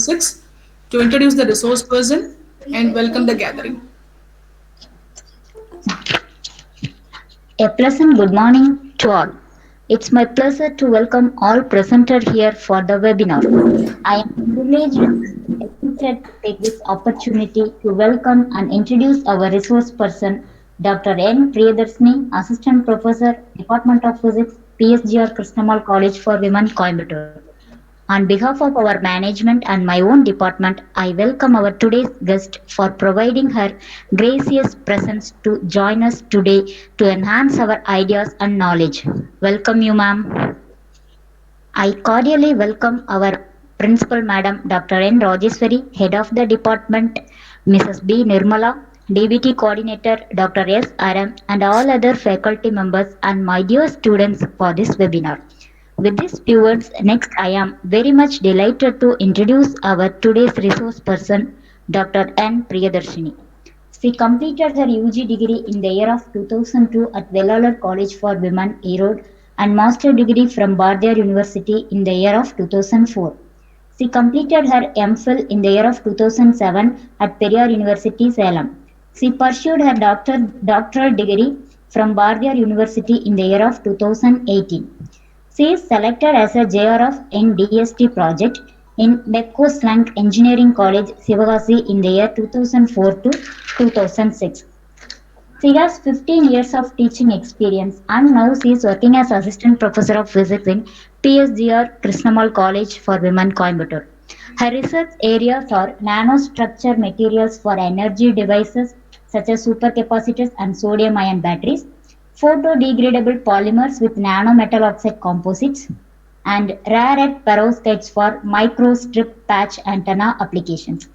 2026 to introduce the resource person and welcome the gathering. A pleasant good morning to all. It's my pleasure to welcome all presenters here for the webinar. I am privileged and excited to take this opportunity to welcome and introduce our resource person, Dr. N. Priyadarshini, Assistant Professor, Department of Physics, PSGR Krishnamal College for Women, Coimbatore. On behalf of our management and my own department, I welcome our today's guest for providing her gracious presence to join us today to enhance our ideas and knowledge. Welcome you, ma'am. I cordially welcome our Principal Madam Dr. N. Rajeswari, Head of the Department, Mrs. B. Nirmala, DBT Coordinator Dr. S. Aram, and all other faculty members and my dear students for this webinar. With these few words, next I am very much delighted to introduce our today's resource person, Dr. N. Priyadarshini. She completed her UG degree in the year of 2002 at Vellalar College for Women, Erode, and master degree from Bardiyar University in the year of 2004. She completed her MPhil in the year of 2007 at Periyar University, Salem. She pursued her doctoral degree from Bardiyar University in the year of 2018. She is selected as a JRF in DST project in Bepco Slank Engineering College, Sivagasi in the year 2004 to 2006. She has 15 years of teaching experience and now she is working as Assistant Professor of Physics in PSGR Krishnamal College for Women, Coimbatore. Her research areas are nanostructure materials for energy devices such as supercapacitors and sodium-ion batteries, photodegradable polymers with nanometal oxide composites, and rare earth perovskites for microstrip patch antenna applications.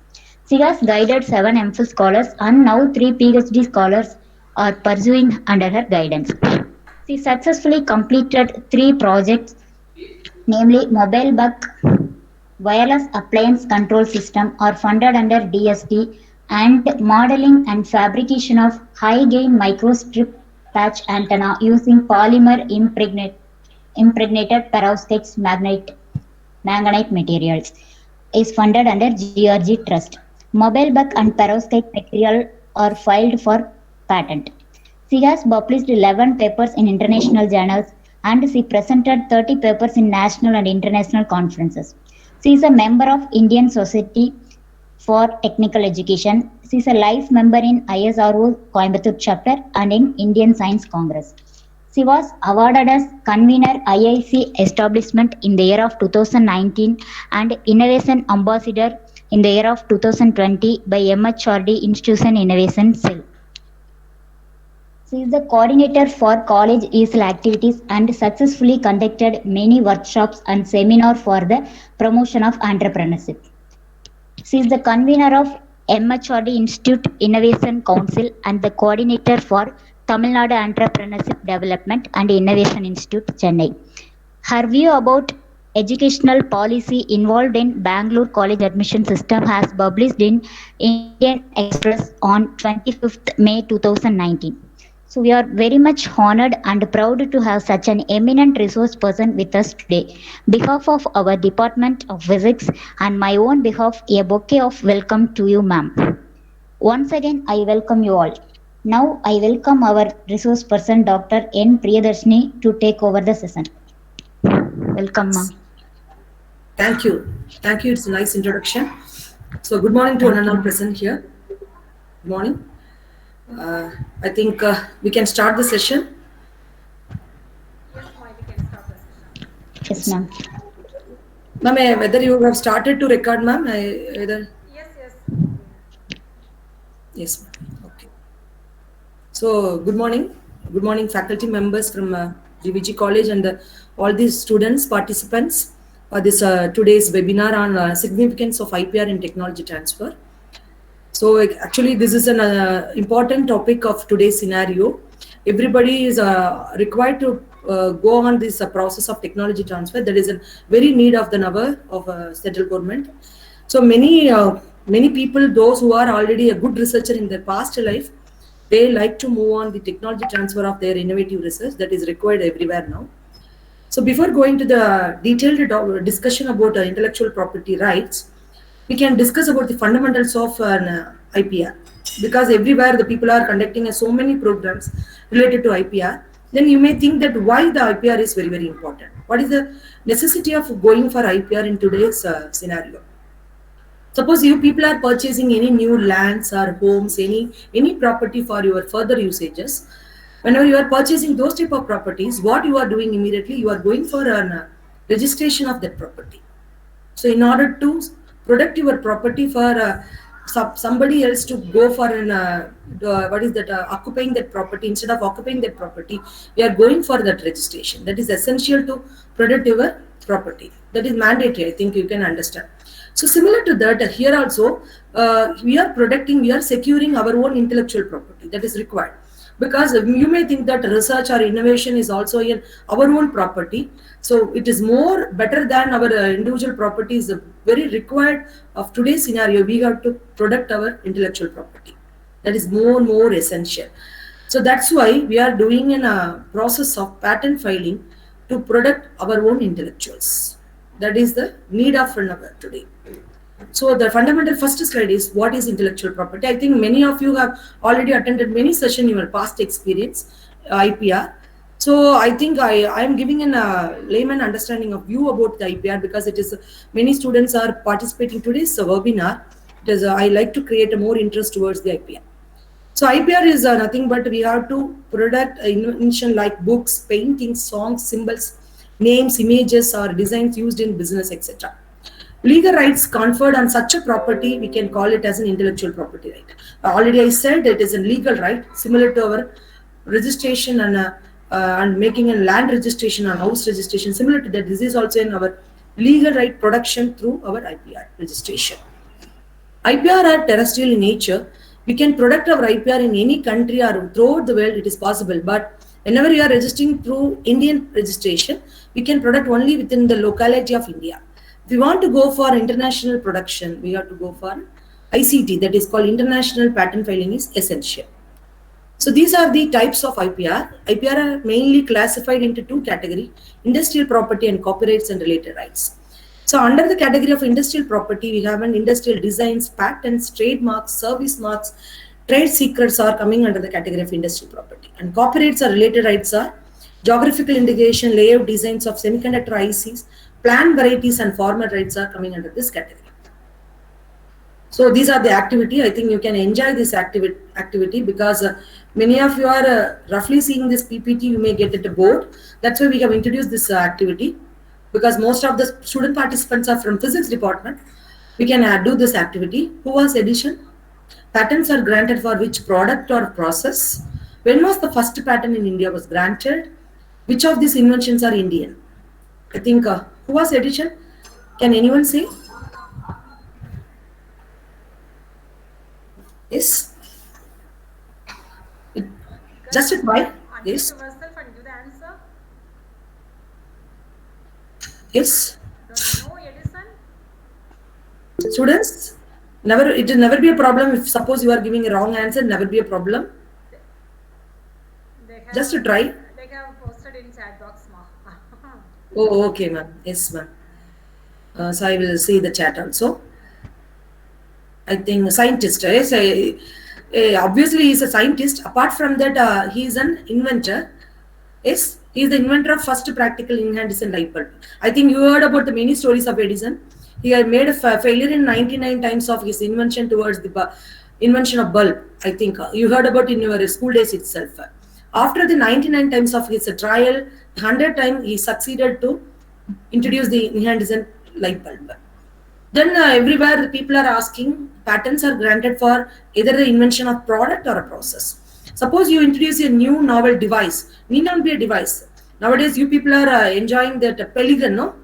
She has guided 7 MPhil scholars and now 3 PhD scholars are pursuing under her guidance. She successfully completed 3 projects, namely Mobile Buck Wireless Appliance Control System are funded under DST, and modeling and fabrication of high-gain microstrip patch antenna using polymer impregnated perovskite manganite materials is funded under GRG Trust. Mobile buck and perovskite material are filed for patent. She has published 11 papers in international journals and she presented 30 papers in national and international conferences. She is a member of Indian Society for Technical Education. She is a life member in ISRO Coimbatore chapter and in Indian Science Congress. She was awarded as Convener IIC Establishment in the year of 2019 and Innovation Ambassador in the year of 2020 by MHRD Institution Innovation Cell. She is the coordinator for college ESL activities and successfully conducted many workshops and seminars for the promotion of entrepreneurship. She is the convener of MHRD Institute Innovation Council and the coordinator for Tamil Nadu Entrepreneurship Development and Innovation Institute, Chennai. Her view about educational policy involved in Bangalore college admission system has published in Indian Express on 25th May 2019. So we are very much honored and proud to have such an eminent resource person with us today. Behalf of our Department of Physics and my own behalf, a bouquet of welcome to you, ma'am. Once again, I welcome you all. Now I welcome our resource person, Dr. N. Priyadarshini, to take over the session. Welcome, ma'am. Thank you. Thank you. It's a nice introduction. So good morning to one and all present here. Good morning. I think we can start the session. Yes, ma'am. Ma'am, whether you have started to record, ma'am? Yes, ma'am. Okay. So good morning. Good morning, faculty members from DVG College and all these students, participants for this today's webinar on significance of IPR in technology transfer. So actually, this is an important topic of today's scenario. Everybody is required to go on this process of technology transfer. That is a very need of the hour of central government. So many people, those who are already a good researcher in their past life, they like to move on the technology transfer of their innovative research that is required everywhere now. So before going to the detailed discussion about intellectual property rights, we can discuss about the fundamentals of an IPR, because everywhere the people are conducting so many programs related to IPR. Then you may think that why the IPR is very, very important. What is the necessity of going for IPR in today's scenario? Suppose you people are purchasing any new lands or homes, any property for your further usages. Whenever you are purchasing those type of properties, what you are doing immediately, you are going for an registration of that property. So in order to protect your property for somebody else to go for an occupying that property, instead of occupying that property, we are going for that registration. That is essential to protect your property. That is mandatory. I think you can understand. So similar to that, here also we are securing our own intellectual property. That is required, because you may think that research or innovation is also in our own property. So it is more better than our individual property is very required of today's scenario. We have to protect our intellectual property. That is more essential. So that's why we are doing a process of patent filing to protect our own intellectuals. That is the need of today. So the fundamental first slide is what is intellectual property. I think many of you have already attended many sessions in your past experience, IPR. So I think I am giving a layman understanding of view about the IPR, because it is many students are participating today's webinar. It is I like to create a more interest towards the IPR. So IPR is nothing but we have to protect invention like books, paintings, songs, symbols, names, images, or designs used in business, etc. Legal rights conferred on such a property, we can call it as an intellectual property right. Already I said it is a legal right, similar to our registration and making a land registration and house registration. Similar to that, this is also in our legal right production through our IPR registration. IPR are terrestrial in nature. We can protect our IPR in any country or throughout the world. It is possible, but whenever you are registering through Indian registration, we can protect only within the locality of India. If we want to go for international production, we have to go for ICT, that is called international patent filing is essential. So these are the types of IPR. IPR are mainly classified into two categories: industrial property and copyrights and related rights. So under the category of industrial property, we have an industrial designs, patents, trademarks, service marks, trade secrets are coming under the category of industrial property. And copyrights or related rights are geographical indication, layout designs of semiconductor ICs, plant varieties and format rights are coming under this category. So these are the activity. I think you can enjoy this activity because many of you are roughly seeing this PPT. You may get it bored. That's why we have introduced this activity, because most of the student participants are from physics department. We can do this activity. Who was addition? Patents are granted for which product or process? When was the first patent in India was granted? Which of these inventions are Indian? I think who was addition? Can anyone say? Yes. Just a try. Yes. Yourself and give the answer. Yes. No, Edison. Students, never. It will never be a problem if suppose you are giving a wrong answer. Never be a problem. Just to try. They have posted in chat box, ma. Oh, okay, ma'am. Yes, ma'am. So I will see the chat also. I think scientist. Yes, obviously he's a scientist. Apart from that, he is an inventor. Yes, he is the inventor of first practical incandescent light bulb. I think you heard about the many stories of Edison. He had made a failure in 99 times of his invention towards the invention of bulb. I think you heard about in your school days itself. After the 99 times of his trial, 100 times he succeeded to introduce the incandescent light bulb. Then everywhere the people are asking, patents are granted for either the invention of product or a process. Suppose you introduce a new novel device, need not be a device. Nowadays, you people are enjoying that pelican, no?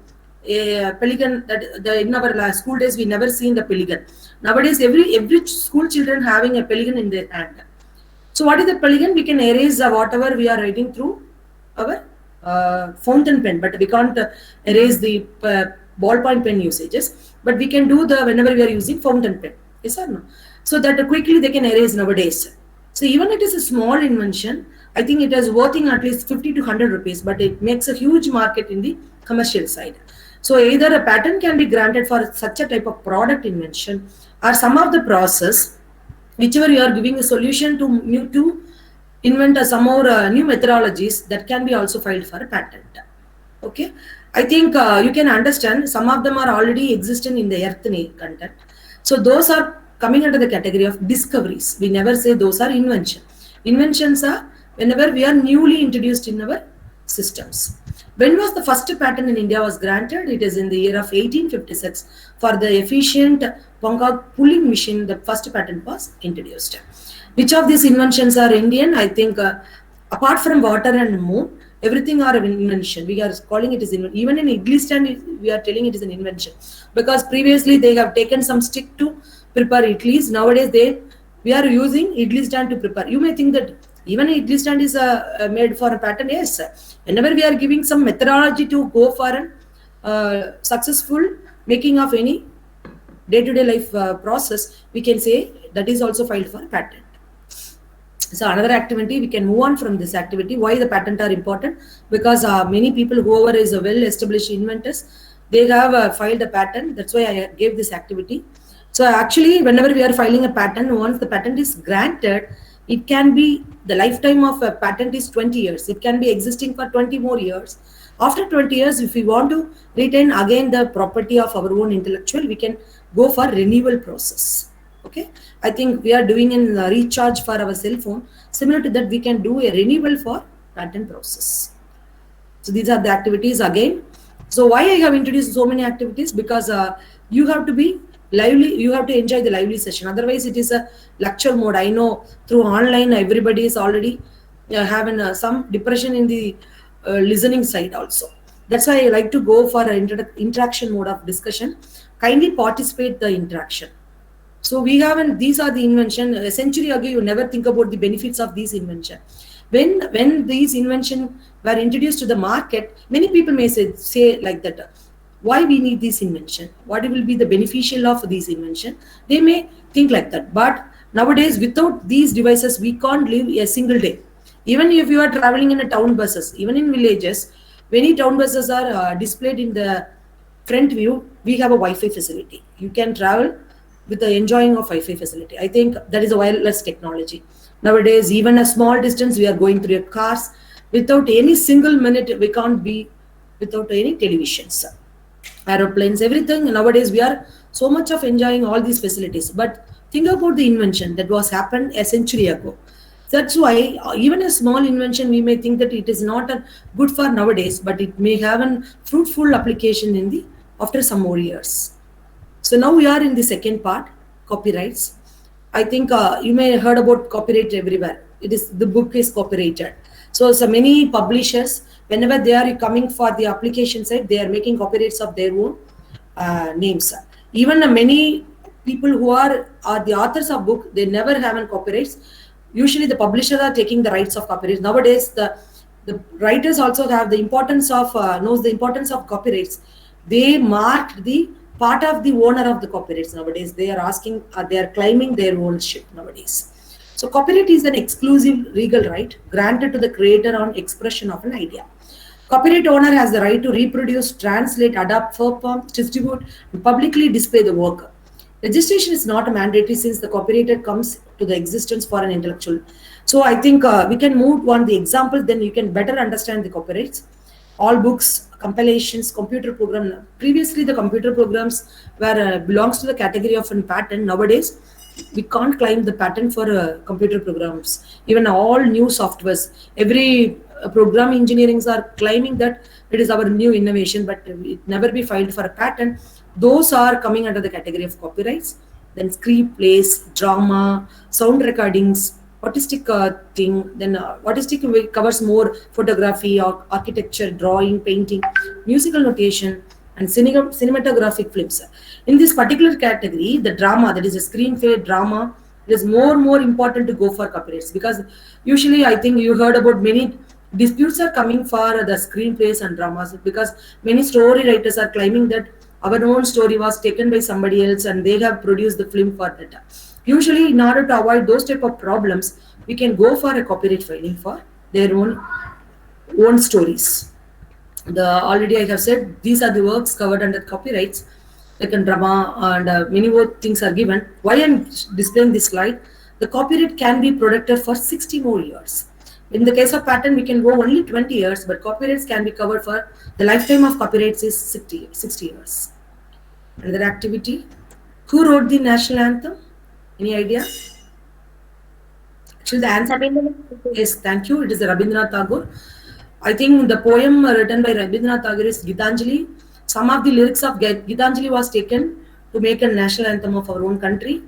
A pelican that in our school days we never seen the pelican. Nowadays, every school children having a pelican in their hand. So what is the pelican? We can erase whatever we are writing through our fountain pen, but we can't erase the ballpoint pen usages. But we can do the whenever we are using fountain pen. Yes or no? So that quickly they can erase nowadays. So even it is a small invention, I think it is worth at least 50 to 100 rupees, but it makes a huge market in the commercial side. So either a patent can be granted for such a type of product invention or some of the process, whichever you are giving a solution to invent some more new methodologies that can be also filed for a patent. Okay, I think you can understand some of them are already existing in the earth content. So those are coming under the category of discoveries. We never say those are invention. Inventions are whenever we are newly introduced in our systems. When was the first patent in India was granted? It is in the year of 1856 for the efficient Ponga pulling machine. The first patent was introduced. Which of these inventions are Indian? I think apart from water and moon, everything are an invention. We are calling it as even in idli stand, we are telling it is an invention because previously they have taken some stick to prepare idlis. Nowadays we are using idli stand to prepare. You may think that even idli stand is made for a pattern. Yes, whenever we are giving some methodology to go for an successful making of any day-to-day life process, we can say that is also filed for patent. So another activity, we can move on from this activity. Why the patent are important? Because many people, whoever is a well-established inventors, they have filed a patent. That's why I gave this activity. So actually, whenever we are filing a patent, once the patent is granted, it can be, the lifetime of a patent is 20 years. It can be existing for 20 more years. After 20 years, if we want to retain again the property of our own intellectual, we can go for renewal process. Okay, I think we are doing a recharge for our cell phone. Similar to that, we can do a renewal for patent process. So these are the activities again. So why I have introduced so many activities? Because you have to be lively, you have to enjoy the lively session. Otherwise, it is a lecture mode. I know through online, everybody is already having some depression in the listening side also. That's why I like to go for an interaction mode of discussion. Kindly participate the interaction. So we have, these are the invention. A century ago, you never think about the benefits of these invention. When these invention were introduced to the market, many people may say like that, why we need this invention? What will be the beneficial of this invention? They may think like that. But nowadays, without these devices, we can't live a single day. Even if you are traveling in a town buses, even in villages, many town buses are displayed in the front view. We have a Wi-Fi facility. You can travel with the enjoying of Wi-Fi facility. I think that is a wireless technology. Nowadays, even a small distance, we are going through cars. Without any single minute, we can't be without any televisions, aeroplanes, everything. Nowadays, we are so much of enjoying all these facilities. But think about the invention that was happened a century ago. That's why even a small invention, we may think that it is not good for nowadays, but it may have a fruitful application in the after some more years. So now we are in the second part, copyrights. I think you may have heard about copyright everywhere. It is, the book is copyrighted. So many publishers, whenever they are coming for the application side, they are making copyrights of their own names. Even many people who are the authors of book, they never have any copyrights. Usually the publishers are taking the rights of copyrights. Nowadays, the writers also have the importance of, knows the importance of copyrights. They marked the part of the owner of the copyrights nowadays. They are asking, they are claiming their ownership nowadays. So copyright is an exclusive legal right granted to the creator on expression of an idea. Copyright owner has the right to reproduce, translate, adapt, perform, distribute, and publicly display the work. Registration is not mandatory since the copyright comes to the existence for an intellectual. So I think we can move on the example, then you can better understand the copyrights. All books, compilations, computer program. Previously, the computer programs were belongs to the category of a patent. Nowadays, we can't claim the patent for computer programs. Even all new softwares, every program engineerings are claiming that it is our new innovation, but it never be filed for a patent. Those are coming under the category of copyrights. Then screenplays, drama, sound recordings, artistic thing. Then artistic covers more photography, architecture, drawing, painting, musical notation, and cinematographic films. In this particular category, the drama, that is a screenplay drama, it is more important to go for copyrights, because usually I think you heard about many disputes are coming for the screenplays and dramas, because many story writers are claiming that our own story was taken by somebody else and they have produced the film for that. Usually, in order to avoid those type of problems, we can go for a copyright filing for their own stories. The already I have said these are the works covered under copyrights, like in drama and many more things are given. Why I'm displaying this slide? The copyright can be protected for 60 more years. In the case of patent, we can go only 20 years, but copyrights can be covered for the lifetime of copyrights is 60 years. Another activity. Who wrote the national anthem? Any idea? Actually, the answer is thank you. It is the Rabindranath Tagore. I think the poem written by Rabindranath Tagore is Gitanjali. Some of the lyrics of Gitanjali was taken to make a national anthem of our own country.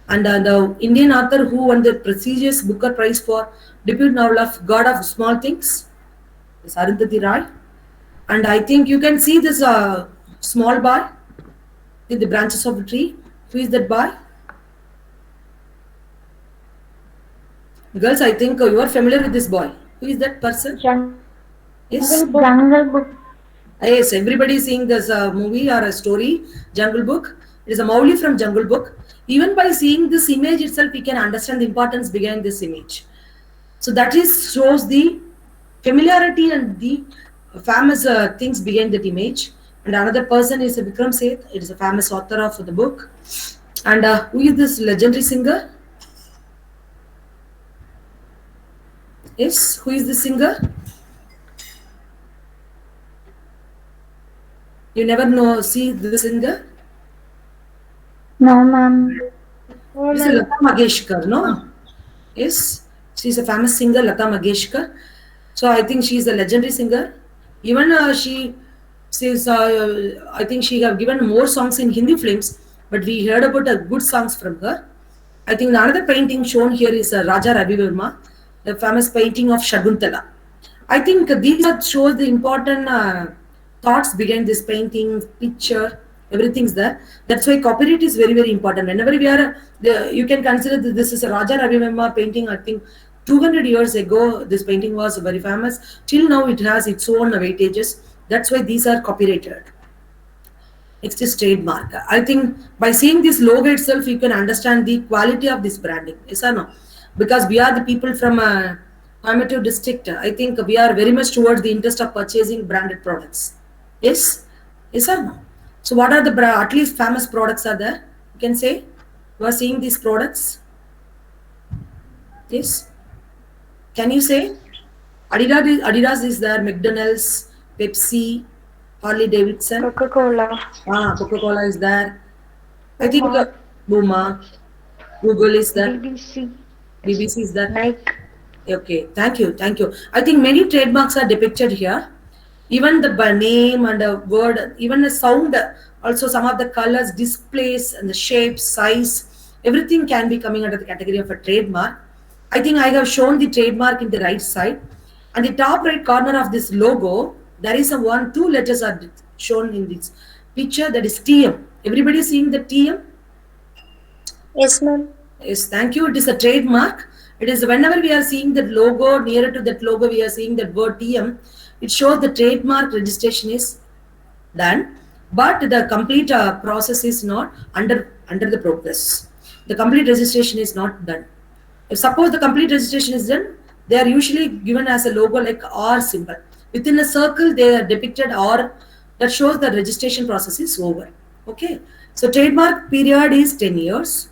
And the Indian author who won the prestigious Booker Prize for debut novel of God of Small Things is Arundhati Roy. And I think you can see this small boy in the branches of the tree. Who is that boy? Girls, I think you are familiar with this boy. Who is that person? Yes. Jungle Book. Yes, everybody is seeing this movie or a story, Jungle Book. It is a Mowgli from Jungle Book. Even by seeing this image itself, we can understand the importance behind this image. So that is shows the familiarity and the famous things behind that image. And another person is Vikram Seth. It is a famous author of the book. And who is this legendary singer? Yes, who is the singer? You never know, see the singer? No, ma'am. This is Lata Mangeshkar, no? Yes, she's a famous singer, Lata Mangeshkar. So I think she is a legendary singer. Even she says, I think she have given more songs in Hindi films, but we heard about good songs from her. I think another painting shown here is Raja Ravi Verma, the famous painting of Shakuntala. I think these are shows the important thoughts behind this painting, picture, everything's there. That's why copyright is very, very important. Whenever we are, you can consider that this is a Raja Ravi Verma painting. I think 200 years ago, this painting was very famous. Till now, it has its own weightages. That's why these are copyrighted. Next is trademark. I think by seeing this logo itself, you can understand the quality of this branding. Yes or no? Because we are the people from Coimbatore district. I think we are very much towards the interest of purchasing branded products. Yes? Yes or no? So what are the at least famous products are there? You can say you are seeing these products. Yes? Can you say? Adidas is there, McDonald's, Pepsi, Harley Davidson. Coca-Cola. Coca-Cola is there. I think Puma, Google is there. BBC is there. Nike. Okay, thank you, thank you. I think many trademarks are depicted here. Even the name and the word, even the sound, also some of the colors, displays, and the shape, size, everything can be coming under the category of a trademark. I think I have shown the trademark in the right side. And the top right corner of this logo, there is two letters are shown in this picture, that is TM. Everybody seeing the TM? Yes, ma'am. Yes, thank you. It is a trademark. It is whenever we are seeing that logo, nearer to that logo, we are seeing that word TM. It shows the trademark registration is done, but the complete process is not under the progress. The complete registration is not done. If suppose the complete registration is done, they are usually given as a logo like R symbol. Within a circle, they are depicted R. That shows the registration process is over. Okay. So trademark period is 10 years.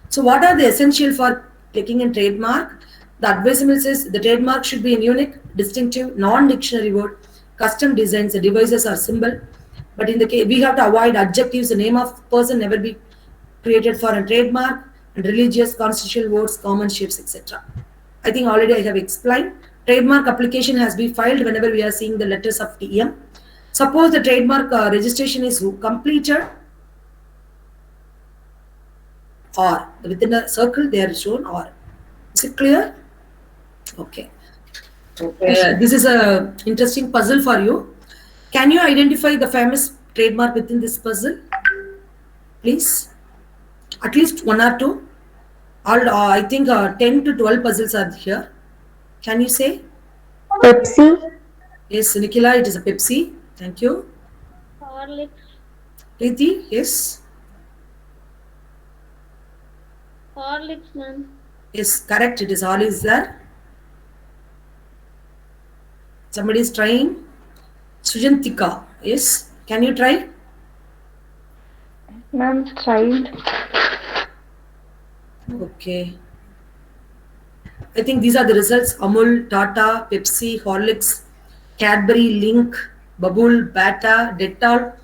So what are the essential for taking a trademark? The advisable says the trademark should be a unique, distinctive, non-dictionary word, custom designs, the devices or symbol. But in the case, we have to avoid adjectives. The name of person never be created for a trademark, and religious, constitutional words, common shapes, etc. I think already I have explained. Trademark application has been filed whenever we are seeing the letters of TM. Suppose the trademark registration is completed, or within a circle they are shown or. Is it clear? Okay. This is a interesting puzzle for you. Can you identify the famous trademark within this puzzle? Please. At least one or two. All I think 10 to 12 puzzles are here. Can you say? Pepsi. Yes, Nikila, it is a Pepsi. Thank you. Horlicks. Preeti, yes. Horlicks, ma'am. Yes, correct. It is all is there. Somebody is trying. Sujantika, yes. Can you try? Ma'am, tried. Okay. I think these are the results. Amul, Tata, Pepsi, Horlicks, Cadbury, Link, Bubble, Bata, Dettol.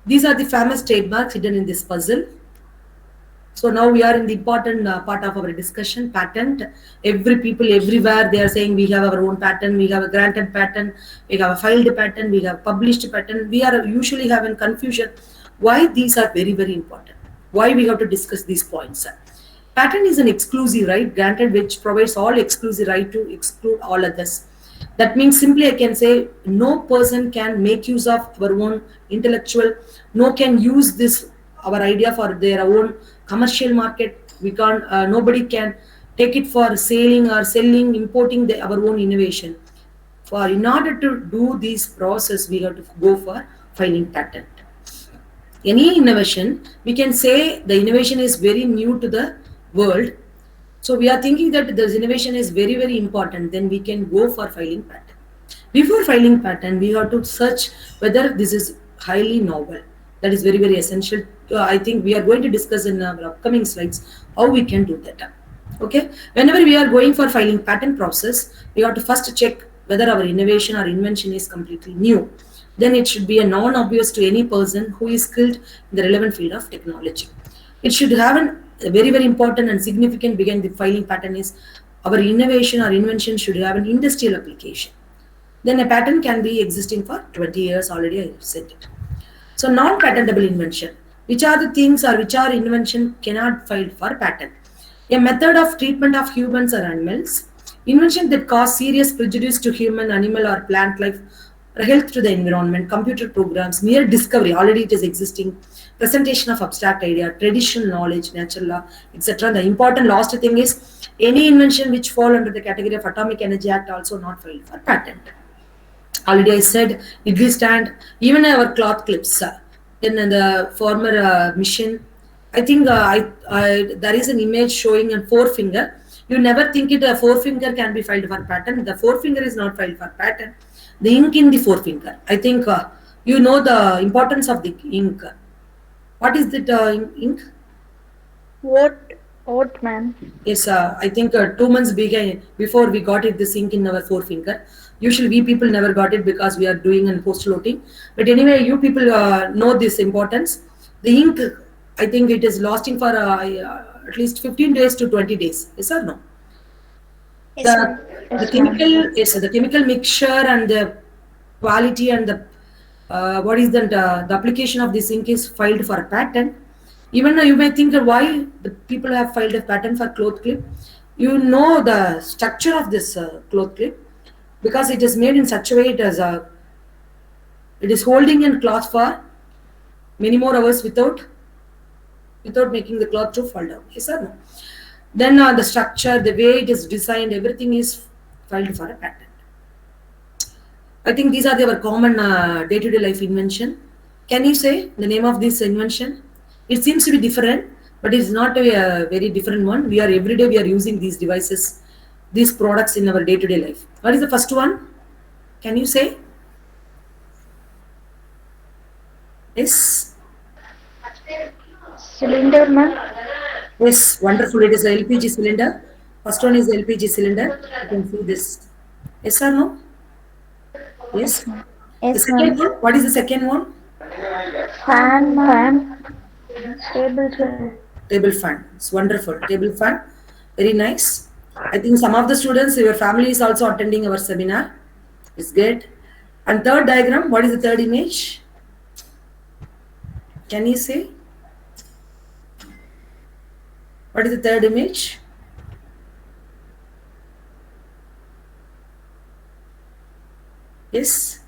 These are the famous trademarks hidden in this puzzle. So now we are in the important part of our discussion, patent. Every people everywhere they are saying we have our own patent, we have a granted patent, we have a filed patent, we have published patent. We are usually having confusion. Why these are very very important? Why we have to discuss these points? Patent is an exclusive right granted which provides all exclusive right to exclude all others. That means simply I can say no person can make use of our own intellectual, no can use this our idea for their own commercial market. We can't, nobody can take it for selling or selling, importing our own innovation. For in order to do this process, we have to go for filing patent. Any innovation, we can say the innovation is very new to the world. So we are thinking that this innovation is very, very important. Then we can go for filing patent. Before filing patent, we have to search whether this is highly novel. That is very, very essential. I think we are going to discuss in our upcoming slides how we can do that. Okay. Whenever we are going for filing patent process, we have to first check whether our innovation or invention is completely new. Then it should be a non-obvious to any person who is skilled in the relevant field of technology. It should have a very, very important and significant behind the filing patent is our innovation or invention should have an industrial application. Then a patent can be existing for 20 years already, I said it. So non-patentable invention, which are the things or which are invention cannot file for patent. A method of treatment of humans or animals, invention that cause serious prejudice to human, animal or plant life, or health to the environment, computer programs, mere discovery, already it is existing, presentation of abstract idea, traditional knowledge, natural law, etc. The important last thing is any invention which fall under the category of Atomic Energy Act also not filed for patent. Already I said, Idli stand, even our cloth clips. In the former mission, I think there is an image showing a forefinger. You never think it a forefinger can be filed for patent. The forefinger is not filed for patent. The ink in the forefinger. I think you know the importance of the ink. What is that ink? What, ma'am? Yes, I think 2 months before we got it, this ink in our forefinger. Usually we people never got it because we are doing a post-loading. But anyway, you people know this importance. The ink, I think it is lasting for at least 15 days to 20 days. Yes or no? Yes, The chemical, yes, the chemical mixture and the quality and the what is the application of this ink is filed for a patent. Even you may think that why the people have filed a patent for cloth clip. You know the structure of this cloth clip because it is made in such a way it is holding in cloth for many more hours without making the cloth to fall down. Yes or no? Then the structure, the way it is designed, everything is filed for a patent. I think these are our common day-to-day life invention. Can you say the name of this invention? It seems to be different, but it's not a very different one. We are every day we are using these devices, these products in our day-to-day life. What is the first one? Can you say? Yes. Cylinder, ma'am. Yes, wonderful. It is a LPG cylinder. First one is the LPG cylinder. You can see this. Yes or no? Yes. The Yes, second ma'am. one. What is the second one? Fan, ma'am. Table fan. Table fan. It's wonderful. Table fan. Very nice. I think some of the students, your family is also attending our seminar. It's great. And third diagram. What is the third image? Can you say? What is the third image? Yes,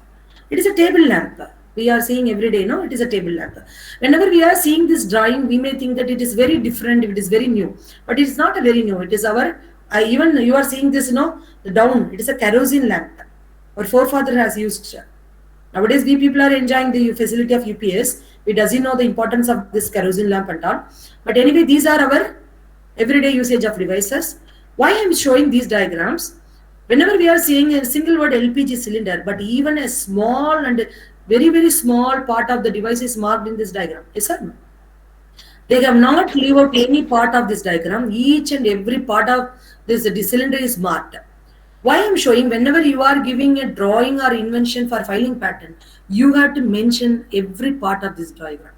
it is a table lamp. We are seeing every day, no? It is a table lamp. Whenever we are seeing this drawing, we may think that it is very different, it is very new. But it is not a very new. It is our, even you are seeing this, the down. It is a kerosene lamp. Our forefather has used. Nowadays, we people are enjoying the facility of UPS. We doesn't know the importance of this kerosene lamp and all. But anyway, these are our everyday usage of devices. Why I am showing these diagrams? Whenever we are seeing a single word LPG cylinder, but even a small and very, very small part of the device is marked in this diagram. Yes or no? They have not leave out any part of this diagram. Each and every part of this cylinder is marked. Why I'm showing, whenever you are giving a drawing or invention for filing pattern, you have to mention every part of this diagram.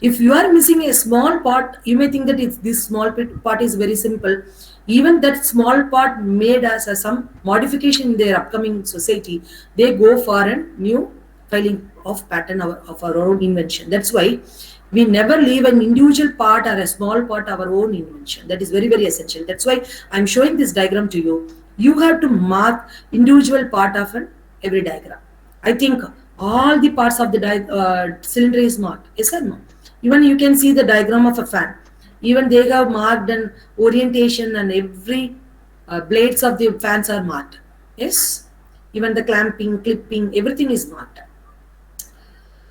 If you are missing a small part, you may think that it's this small part is very simple. Even that small part made as some modification in their upcoming society, they go for a new filing of pattern of our own invention. That's why we never leave an individual part or a small part of our own invention. That is very, very essential. That's why I'm showing this diagram to you. You have to mark individual part of every diagram. I think all the parts of the cylinder is marked. Yes or no? Even you can see the diagram of a fan. Even they have marked an orientation and every blades of the fans are marked. Yes. Even the clamping, clipping, everything is marked.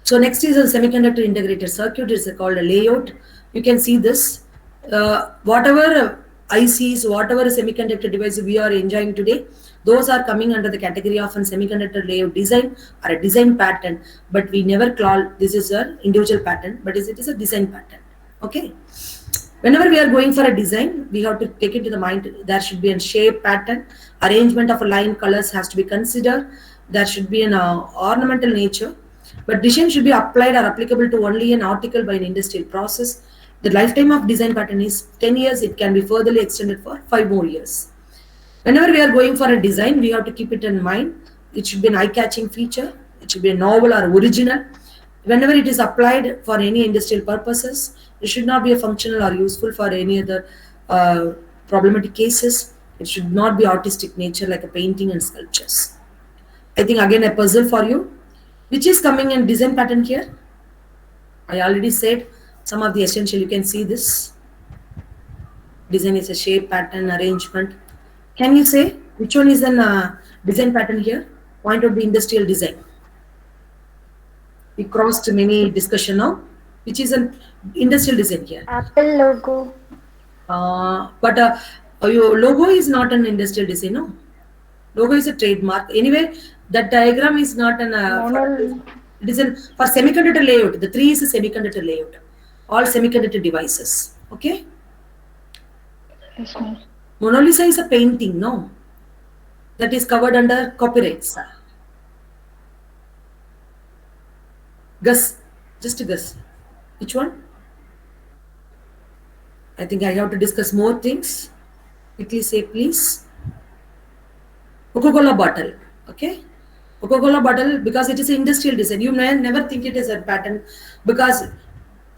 So next is a semiconductor integrated circuit. It's called a layout. You can see this. Whatever ICs, whatever semiconductor device we are enjoying today, those are coming under the category of a semiconductor layout design or a design pattern. But we never call this is an individual pattern, but it is a design pattern. Okay. Whenever we are going for a design, we have to take it to the mind. There should be a shape, pattern, arrangement of a line, colors has to be considered. There should be an ornamental nature. But design should be applied or applicable to only an article by an industrial process. The lifetime of design pattern is 10 years. It can be further extended for 5 more years. Whenever we are going for a design, we have to keep it in mind. It should be an eye-catching feature. It should be a novel or original. Whenever it is applied for any industrial purposes, it should not be a functional or useful for any other problematic cases. It should not be artistic nature like a painting and sculptures. I think again a puzzle for you. Which is coming in design pattern here? I already said some of the essential. You can see this. Design is a shape, pattern, arrangement. Can you say which one is an design pattern here? Point out the industrial design. We crossed many discussion now. Which is an industrial design here? Apple logo. But your logo is not an industrial design, no? Logo is a trademark. Anyway, that diagram is not an it is for semiconductor layout. The 3 is a semiconductor layout. All semiconductor devices. Okay. Yes, ma'am. Mona Lisa is a painting, no? That is covered under copyrights. Guess. Just a guess. Which one? I think I have to discuss more things. Quickly say, please. Coca-Cola bottle. Okay. Coca-Cola bottle, because it is an industrial design. You may never think it is a pattern, because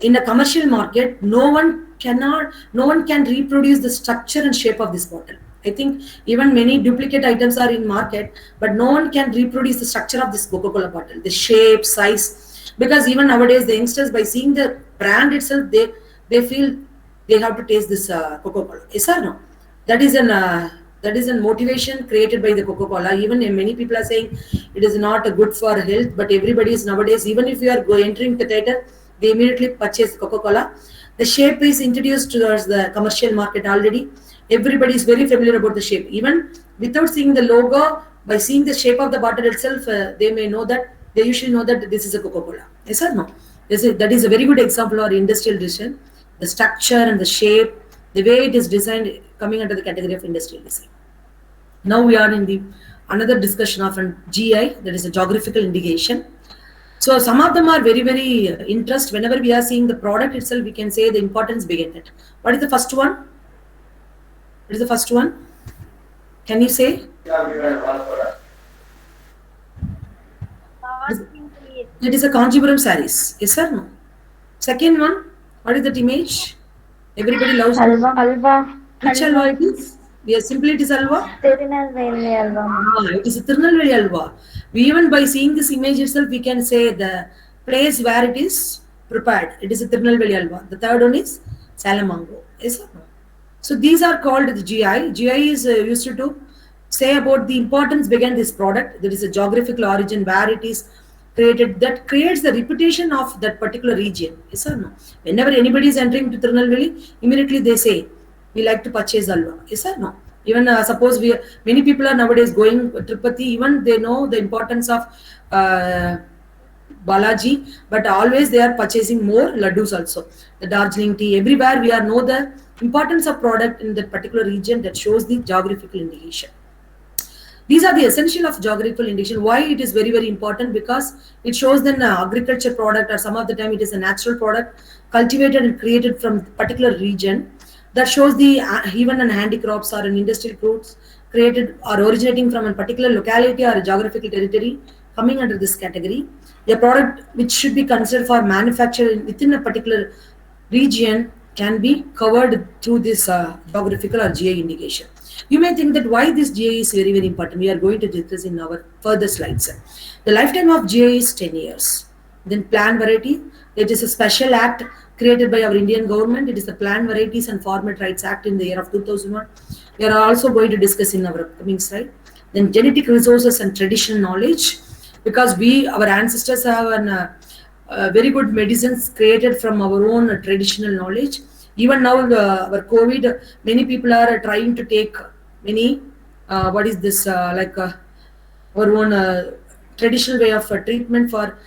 in a commercial market, no one can reproduce the structure and shape of this bottle. I think even many duplicate items are in market, but no one can reproduce the structure of this Coca-Cola bottle, the shape, size. Because even nowadays, the youngsters, by seeing the brand itself, they feel they have to taste this Coca-Cola. Yes or no? That is a motivation created by the Coca-Cola. Even many people are saying it is not good for health, but everybody is nowadays, even if you are entering the theater, they immediately purchase Coca-Cola. The shape is introduced towards the commercial market already. Everybody is very familiar about the shape. Even without seeing the logo, by seeing the shape of the bottle itself, they usually know that this is a Coca-Cola. Yes or no? That is a very good example of industrial design. The structure and the shape, the way it is designed, coming under the category of industrial design. Now we are in the another discussion of an GI, that is a geographical indication. So some of them are very, very interest. Whenever we are seeing the product itself, we can say the importance behind it. What is the first one? What is the first one? Can you say? It is a Kanjipuram sarees. Yes or no? Second one, what is that image? Everybody loves Alva. Alva. Which alva it is? Yes, simply it is alva. Tirunelveli alva. It is a Tirunelveli alva. We even by seeing this image itself, we can say the place where it is prepared. It is a Tirunelveli alva. The third one is Salamango. Yes or no? So these are called the GI. GI is used to say about the importance behind this product. There is a geographical origin where it is created, that creates the reputation of that particular region. Yes or no? Whenever anybody is entering to Tirunelveli, immediately they say, we like to purchase alva. Yes or no? Even suppose many people are nowadays going Tirupati, even they know the importance of uh, Balaji, but always they are purchasing more laddus also. The Darjeeling tea, everywhere we are know the importance of product in that particular region that shows the geographical indication. These are the essential of geographical indication. Why it is very, very important? Because it shows an agriculture product, or some of the time it is a natural product cultivated and created from particular region, that shows the even an handicrafts or an industrial goods created or originating from a particular locality or a geographical territory coming under this category. A product which should be considered for manufacture within a particular region can be covered through this geographical or GI indication. You may think that why this GI is very, very important. We are going to discuss in our further slides. The lifetime of GI is 10 years. Then plant variety, it is a special act created by our Indian government. It is the Plant Varieties and Format Rights Act in the year of 2001. We are also going to discuss in our upcoming slide. Then genetic resources and traditional knowledge, because our ancestors have very good medicines created from our own traditional knowledge. Even now, our COVID, many people are trying to take many, what is this, our own traditional way of treatment for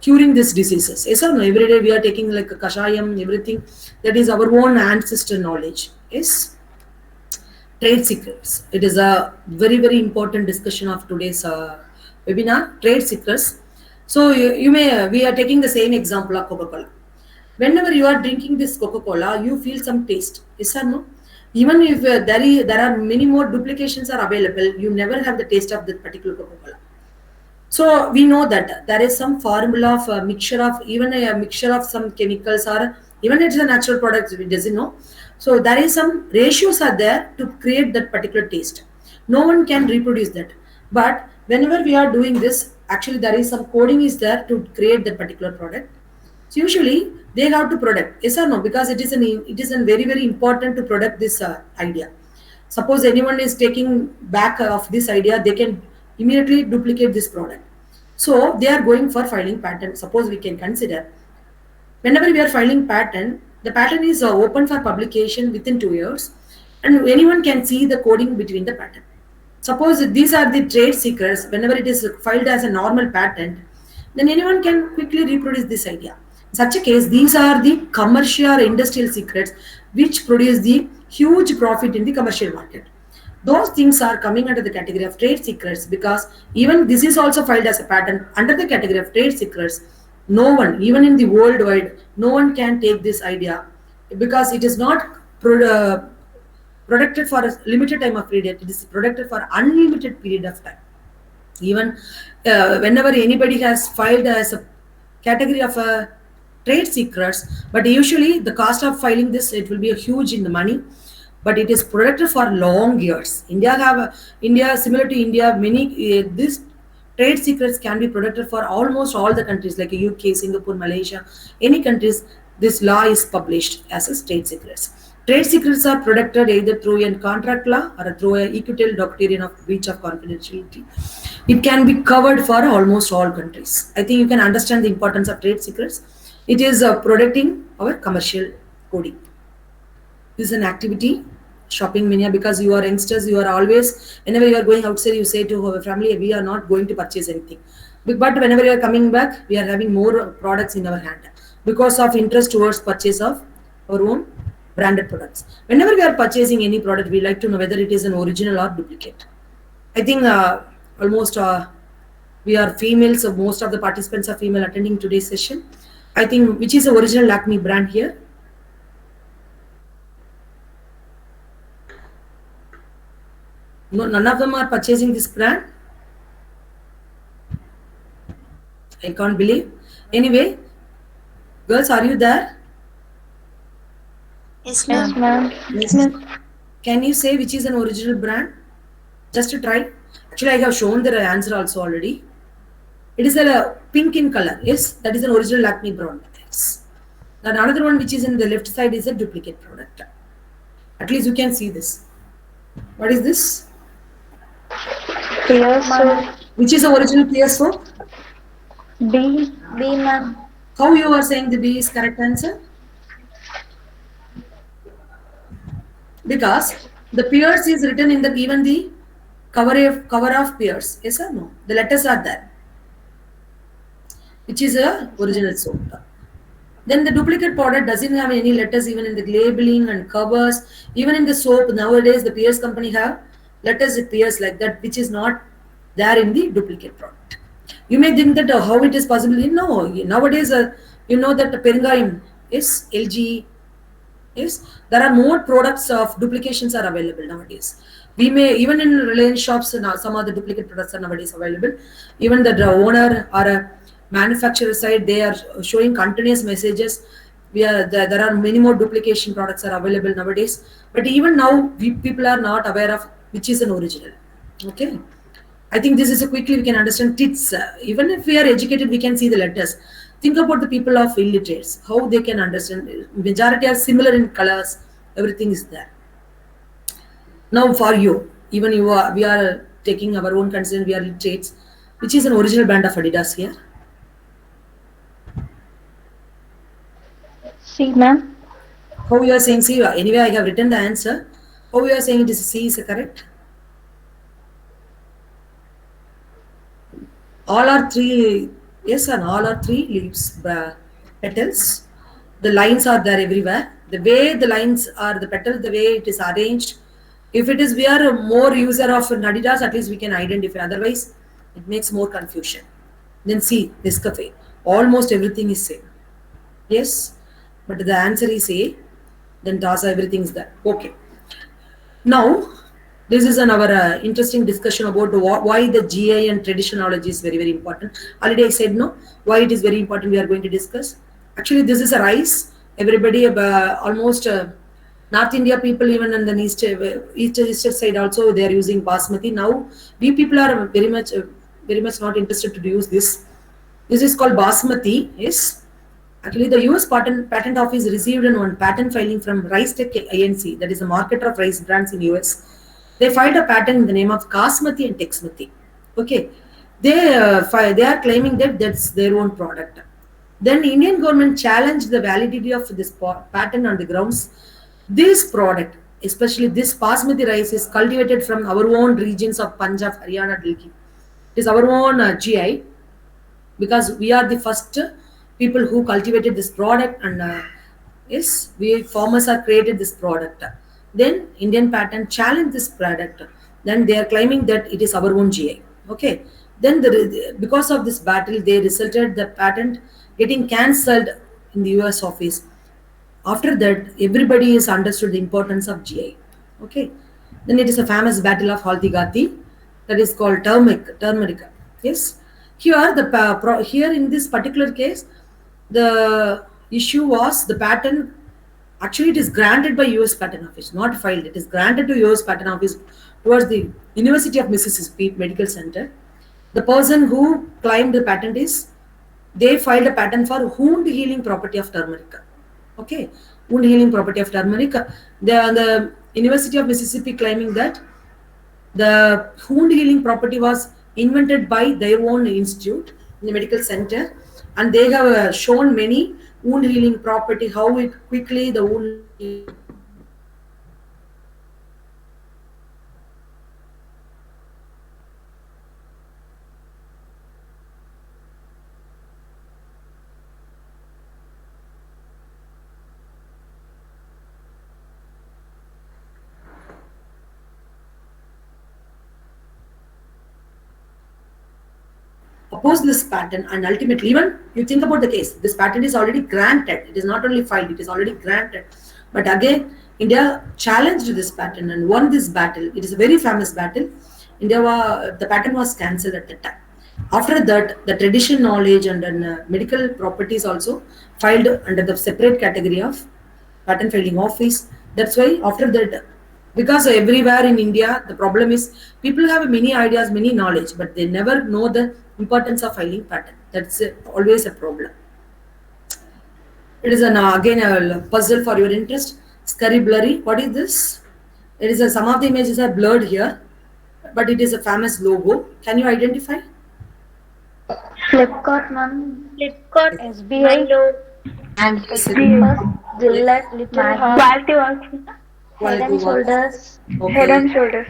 curing these diseases. Yes or no? Every day we are taking like a kashayam, everything. That is our own ancestor knowledge. Yes. Trade secrets. It is a very, very important discussion of today's webinar. Trade secrets. So we are taking the same example of Coca-Cola. Whenever you are drinking this Coca-Cola, you feel some taste. Yes or no? Even if there are many more duplications are available, you never have the taste of that particular Coca-Cola. So we know that there is some formula of a mixture of some chemicals, or even it's a natural product, we doesn't know. So there is some ratios are there to create that particular taste. No one can reproduce that. But whenever we are doing this, actually there is some coding is there to create that particular product. So usually they have to product, yes or no? Because it is very, very important to product this idea. Suppose anyone is taking back of this idea, they can immediately duplicate this product. So they are going for filing patent. Suppose we can consider, whenever we are filing patent, the patent is open for publication within 2 years, and anyone can see the coding between the patent. Suppose these are the trade secrets. Whenever it is filed as a normal patent, then anyone can quickly reproduce this idea. In such a case, these are the commercial or industrial secrets which produce the huge profit in the commercial market. Those things are coming under the category of trade secrets, because even this is also filed as a patent under the category of trade secrets. No one, even in the worldwide, no one can take this idea, because it is not protected for a limited time of period. It is protected for unlimited period of time. Even whenever anybody has filed as a category of trade secrets, but usually the cost of filing this, it will be a huge in the money, but it is protected for long years. India similar to India, many these trade secrets can be protected for almost all the countries like UK, Singapore, Malaysia, any countries. This law is published as a trade secrets. Trade secrets are protected either through a contract law or through an equitable doctrine of breach of confidentiality. It can be covered for almost all countries. I think you can understand the importance of trade secrets. It is protecting our commercial coding. This is an activity, shopping mania, because you are youngsters, you are always, whenever you are going outside, you say to our family, we are not going to purchase anything. But whenever you are coming back, we are having more products in our hand because of interest towards purchase of our own branded products. Whenever we are purchasing any product, we like to know whether it is an original or duplicate. I think almost we are females, so most of the participants are female attending today's session. I think, which is the original Lakme brand here? No, none of them are purchasing this brand. I can't believe. Anyway, girls, are you there? Yes, ma'am. Yes. Can you say which is an original brand? Just to try. Actually, I have shown the answer also already. It is a pink in color. Yes, that is an original Lakme brand. Yes. And another one which is in the left side is a duplicate product. At least you can see this. What is this? Clear soap. Which is the original clear soap? B, ma'am. How you are saying the B is correct answer? Because The Pierce is written in the even the cover of Pierce. Yes or no? The letters are there, which is a original soap. Then the duplicate product doesn't have any letters even in the labeling and covers. Even in the soap nowadays, the Pierce company have letters with Pierce like that, which is not there in the duplicate product. You may think that how it is possible. No, nowadays you know that the Peringayam is LG. Yes, there are more products of duplications are available nowadays. We may even in Reliance shops now some of the duplicate products are nowadays available. Even the owner or a manufacturer side, they are showing continuous messages. There are many more duplication products are available nowadays. But even now, people are not aware of which is an original. Okay. I think this is a quickly we can understand tits. Even if we are educated, we can see the letters. Think about the people of illiterates, how they can understand. Majority are similar in colors. Everything is there. Now for you, even we are taking our own concern. We are literates. Which is an original brand of Adidas here? C, ma'am. How you are saying C? Anyway, I have written the answer. How you are saying it is C is correct? All are three, yes, and all are three leaves, petals. The lines are there everywhere. The way the lines are, the petals, the way it is arranged. If it is we are a more user of Adidas, at least we can identify. Otherwise, it makes more confusion. Then see this cafe. Almost everything is same. Yes, but the answer is A. Then Tasa, everything is there. Okay. Now, this is another interesting discussion about why the GI and tradition knowledge is very, very important. Already I said no. Why it is very important we are going to discuss. Actually, this is a rice. Everybody, almost North India people, even in the east side also, they are using basmati. Now, we people are very much not interested to use this. This is called basmati. Yes. Actually, the US Patent Office received one patent filing from Rice Tech Inc., that is a marketer of rice brands in US. They filed a patent in the name of Kasmati and Texmati. Okay, they are claiming that that's their own product. Then Indian government challenged the validity of this patent on the grounds this product, especially this basmati rice, is cultivated from our own regions of Punjab, Haryana, Delhi. It is our own GI because we are the first people who cultivated this product, and yes, we farmers are created this product. Then Indian patent challenged this product. Then they are claiming that it is our own GI. Okay. Then because of this battle, they resulted the patent getting cancelled in the US office. After that, everybody is understood the importance of GI. Okay. Then it is a famous battle of Haldigati, that is called turmeric. Yes. Here here in this particular case, the issue was the patent. Actually, it is granted by US Patent Office, not filed. It is granted to US Patent Office towards the University of Mississippi Medical Center. The person who claimed the patent they filed a patent for wound healing property of turmeric. Okay, wound healing property of turmeric. The University of Mississippi claiming that the wound healing property was invented by their own institute in the medical center, and they have shown many wound healing property, how it quickly the wound. Oppose this patent, and ultimately, even you think about the case, this patent is already granted. It is not only filed, it is already granted. But again, India challenged this patent and won this battle. It is a very famous battle. The patent was cancelled at the time. After that, the tradition knowledge and medical properties also filed under the separate category of patent filing office. That's why after that, because everywhere in India, the problem is people have many ideas, many knowledge, but they never know the importance of filing patent. That's always a problem. It is again a puzzle for your interest. Scurry blurry. What is this? It is some of the images are blurred here, but it is a famous logo. Can you identify? Flipkart, ma'am. Flipkart, SBI. Milo, SBI. Gillette, Little Heart. Quality also. Head Quality and what? Shoulders, Okay. Head and Shoulders,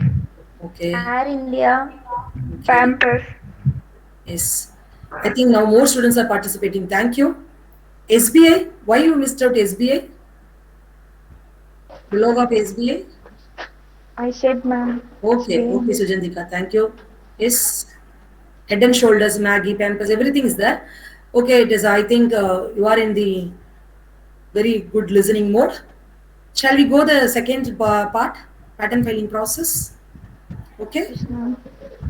Okay. Air India, Okay. Pampers, Yes. I think now more students are participating. Thank you. SBI. Why you missed out SBI? The logo of SBI. I said ma'am, Okay. SBI. Okay, Sujandika. Thank you. Yes. Head and Shoulders, Maggie, Pampers, everything is there. Okay, it is. I think you are in the very good listening mode. Shall we go the second part, pattern filing process? Okay. Yes ma'am.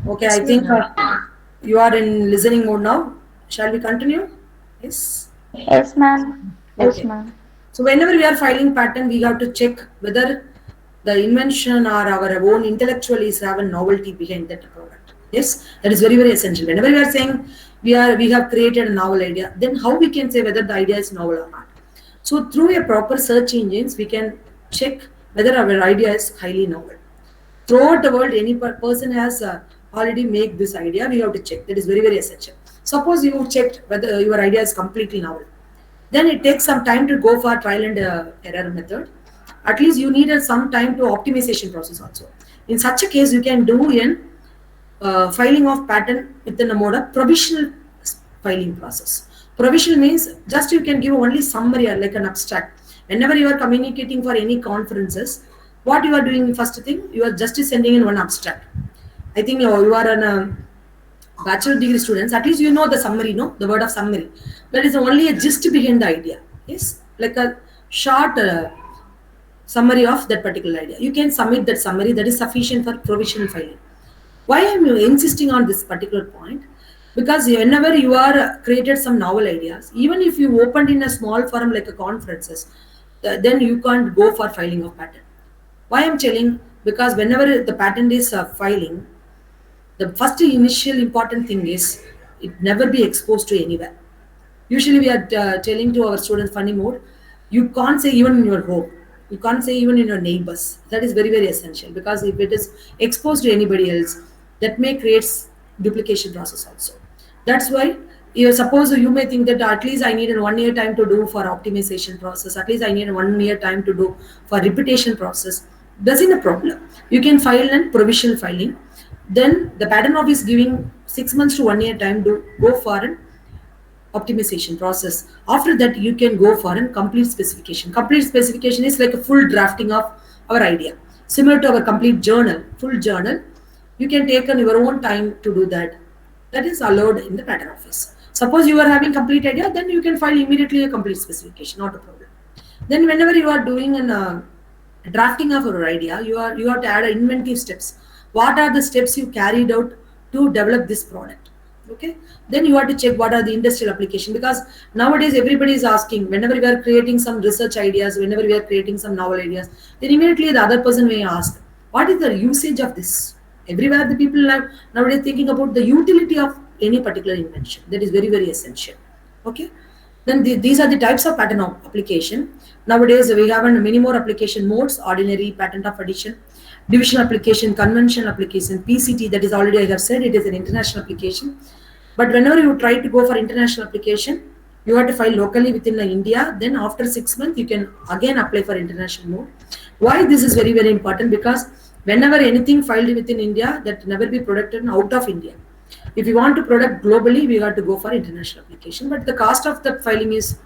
Okay, I Yes, think ma'am. you are in listening mode now. Shall we continue? Yes. Yes ma'am. Yes Okay. ma'am. So whenever we are filing patent, we have to check whether the invention or our own intellectual is have a novelty behind that product. Yes, that is very essential. Whenever we are saying we have created a novel idea, then how we can say whether the idea is novel or not? So through a proper search engines, we can check whether our idea is highly novel. Throughout the world, any person has already made this idea. We have to check. That is very essential. Suppose you checked whether your idea is completely novel, then it takes some time to go for trial and error method. At least you need some time to optimization process also. In such a case, you can do in filing of patent within a mode of provisional filing process. Provisional means just you can give only summary or like an abstract. Whenever you are communicating for any conferences, what you are doing first thing, you are just sending in one abstract. I think you are an bachelor degree students, at least you know the summary, no? The word of summary. That is only a gist behind the idea. Yes, like a short summary of that particular idea. You can submit that summary, that is sufficient for provisional filing. Why I am insisting on this particular point? Because whenever you are created some novel ideas, even if you opened in a small forum like a conferences, then you can't go for filing of patent. Why I'm telling? Because whenever the patent is filing, the first initial important thing is it never be exposed to anywhere. Usually we are telling to our students funny mode, you can't say even in your home, you can't say even in your neighbors. That is very essential, because if it is exposed to anybody else, that may creates duplication process also. That's why you suppose you may think that at least I need a 1 year time to do for optimization process, at least I need a 1 year time to do for repetition process. That's not a problem. You can file and provisional filing. Then the patent office giving 6 months to 1 year time to go for an optimization process. After that, you can go for a complete specification. Complete specification is like a full drafting of our idea, similar to our complete journal, full journal. You can take on your own time to do that. That is allowed in the patent office. Suppose you are having complete idea, then you can file immediately a complete specification, not a problem. Then whenever you are doing an drafting of your idea, you have to add inventive steps. What are the steps you carried out to develop this product? Okay, then you have to check what are the industrial application, because nowadays everybody is asking, whenever we are creating some research ideas, whenever we are creating some novel ideas, then immediately the other person may ask, what is the usage of this? Everywhere the people are nowadays thinking about the utility of any particular invention. That is very essential. Okay, then these are the types of patent application. Nowadays we have many more application modes: ordinary, patent of addition, division application, conventional application, PCT. That is already I have said, it is an international application. But whenever you try to go for international application, you have to file locally within India. Then after 6 months, you can again apply for international mode. Why this is very important? Because whenever anything filed within India, that never be protected out of India. If you want to product globally, we have to go for international application. But the cost of the filing is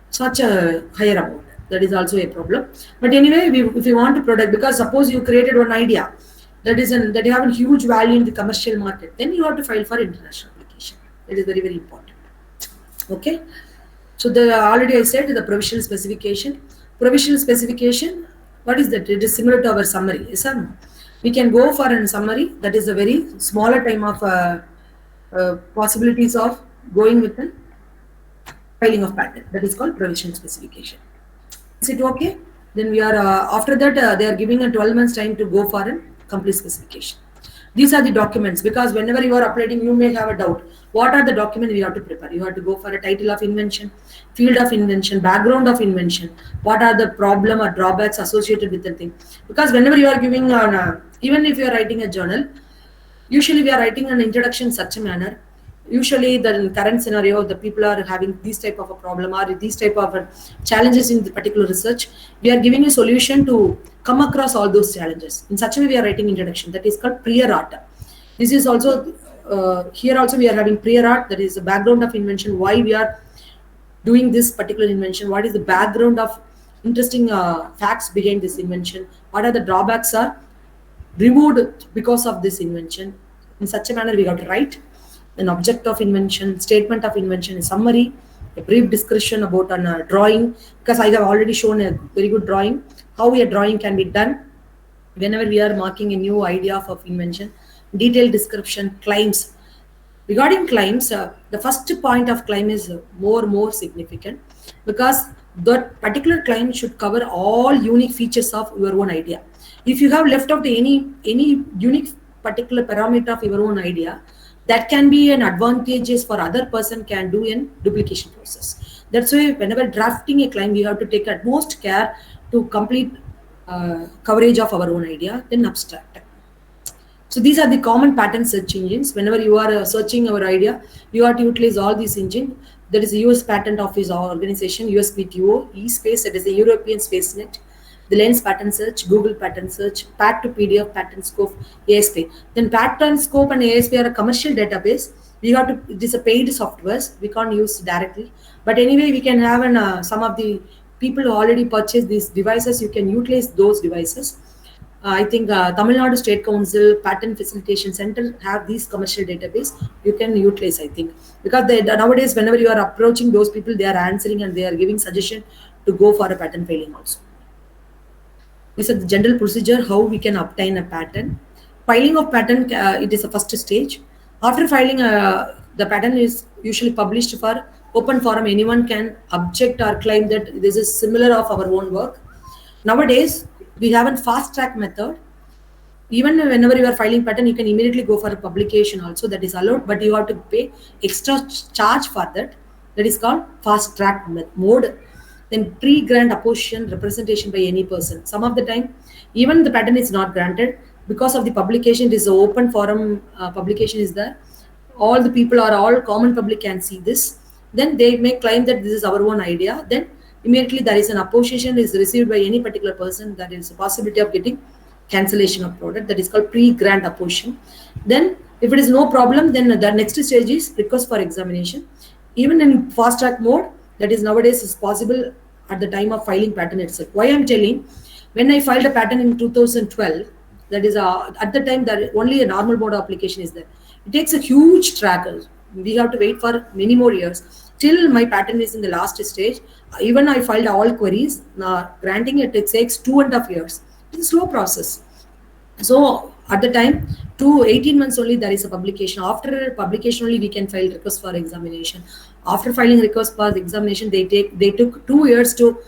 such a higher amount. That is also a problem. But anyway, if you want to product, because suppose you created one idea that you have a huge value in the commercial market, then you have to file for international application. That is very important. Okay. So the already I said the provisional specification. Provisional specification, what is that? It is similar to our summary. Yes or no? We can go for a summary. That is a very smaller time of possibilities of going with an filing of patent. That is called provisional specification. Is it okay? Then we are after that they are giving a 12 months time to go for a complete specification. These are the documents, because whenever you are uploading, you may have a doubt. What are the documents we have to prepare? You have to go for a title of invention, field of invention, background of invention. What are the problem or drawbacks associated with the thing? Because whenever you are giving even if you are writing a journal, usually we are writing an introduction in such a manner. Usually the current scenario, the people are having this type of a problem or these type of challenges in the particular research. We are giving a solution to come across all those challenges. In such a way, we are writing introduction that is called prior art. This is also here also we are having prior art, that is the background of invention, why we are doing this particular invention, what is the background of interesting facts behind this invention, what are the drawbacks are removed because of this invention. In such a manner we have to write an object of invention, statement of invention, a summary, a brief description about an drawing, because I have already shown a very good drawing how a drawing can be done whenever we are marking a new idea of invention. Detailed description, claims. Regarding claims, the first point of claim is more significant, because that particular claim should cover all unique features of your own idea. If you have left out any unique particular parameter of your own idea, that can be an advantageous for other person can do in duplication process. That's why whenever drafting a claim, we have to take utmost care to complete coverage of our own idea, then abstract. So these are the common pattern search engines. Whenever you are searching our idea, you have to utilize all these engines. There is a US Patent Office organization, USPTO, eSpace, that is a European Space Net, the Lens Pattern Search, Google Pattern Search, Pat to PDF, Pattern Scope, ASP. Then Pattern Scope and ASP are a commercial database. We have to, it is a paid software. We can't use directly. But anyway, we can have some of the people who already purchased these devices, you can utilize those devices. I think Tamil Nadu State Council Patent Facilitation Center have these commercial database. You can utilize, I think, because nowadays whenever you are approaching those people, they are answering and they are giving suggestion to go for a patent filing also. This is the general procedure how we can obtain a patent. Filing of patent, it is a first stage. After filing, the patent is usually published for open forum. Anyone can object or claim that this is similar of our own work. Nowadays, we have a fast track method. Even whenever you are filing patent, you can immediately go for a publication also, that is allowed, but you have to pay extra charge for that. That is called fast track mode. Then pre-grant opposition representation by any person. Some of the time, even the patent is not granted because of the publication. It is an open forum publication is there. All the people or all common public can see this. Then they may claim that this is our own idea. Then immediately there is an opposition is received by any particular person. There is a possibility of getting cancellation of product. That is called pre-grant opposition. Then if it is no problem, then the next stage is request for examination. Even in fast track mode, that is nowadays is possible at the time of filing patent itself. Why I'm telling, when I filed a patent in 2012, that is at the time that only a normal mode application is there. It takes a huge tracker. We have to wait for many more years. Till my patent is in the last stage. Even I filed all queries. Granting it takes 2.5 years. It's a slow process. So at the time, 18 months only there is a publication. After publication only we can file request for examination. After filing request for examination, they took 2 years to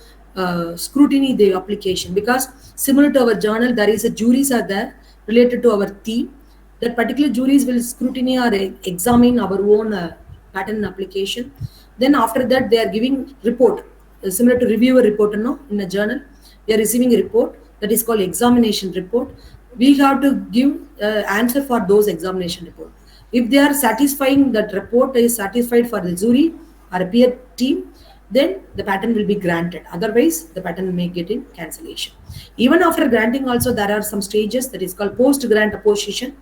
scrutiny the application, because similar to our journal, there is a juries are there related to our theme. That particular juries will scrutiny or examine our own patent application. Then after that, they are giving report similar to reviewer report. In a journal, they are receiving a report that is called examination report. We have to give answer for those examination report. If they are satisfying, that report is satisfied for the jury or a peer team, then the patent will be granted. Otherwise, the patent may get in cancellation. Even after granting also, there are some stages that is called post-grant opposition.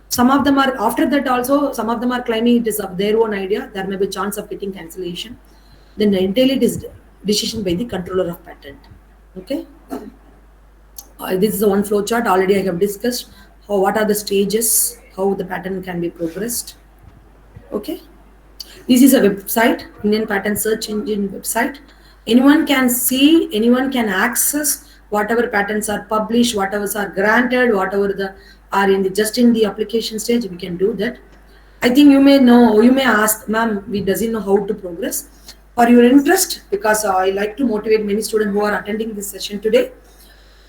Some of them are, after that also, some of them are claiming it is of their own idea. There may be chance of getting cancellation. Then entirely it is decision by the controller of patent. Okay. This is the one flow chart. Already I have discussed what are the stages, how the patent can be progressed. Okay. This is a website, Indian Patent Search Engine website. Anyone can see, anyone can access whatever patents are published, whatever are granted, whatever are in the just in the application stage. We can do that. I think you may know, you may ask, ma'am, we doesn't know how to progress. For your interest, because I like to motivate many students who are attending this session today,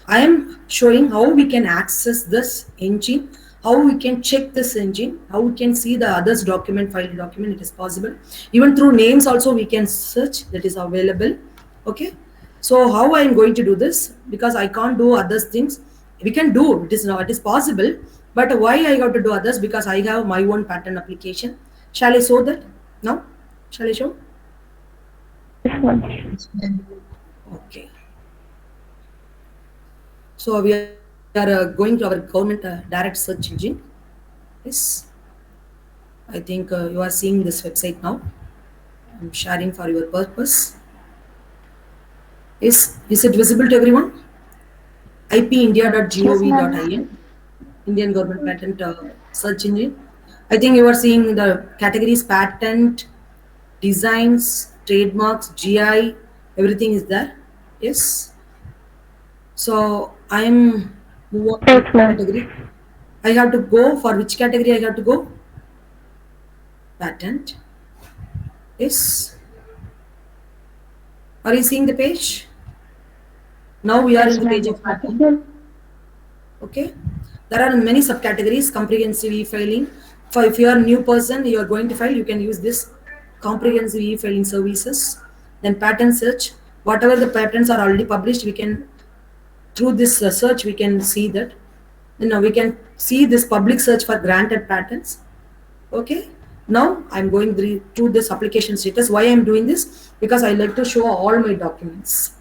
I am showing how we can access this engine, how we can check this engine, how we can see the others document, file document. It is possible. Even through names also we can search, that is available. Okay. So how I am going to do this, because I can't do other things. We can do, it is possible, but why I got to do others, because I have my own patent application. Shall I show that now? Shall I show? Yes, ma'am. Okay. So we are going to our government direct search engine. Yes. I think you are seeing this website now. I'm sharing for your purpose. Is it visible to everyone? Yes, ma'am. ipindia.gov.in, Indian Government Patent Search Engine. I think you are seeing the categories patent, designs, trademarks, GI, everything is there. Yes. So I am move on to Yes, ma'am. category. I have to go for which category I have to go? Patent. Yes. Are you seeing the page? Now we are Yes, in the page ma'am. of patent. Okay. There are many subcategories, comprehensive e-filing. For if you are a new person, you are going to file, you can use this comprehensive e-filing services. Then patent search. Whatever the patents are already published, we can through this search we can see that. Then now we can see this public search for granted patents. Okay. Now I'm going through this application status. Why I'm doing this? Because I like to show all my documents.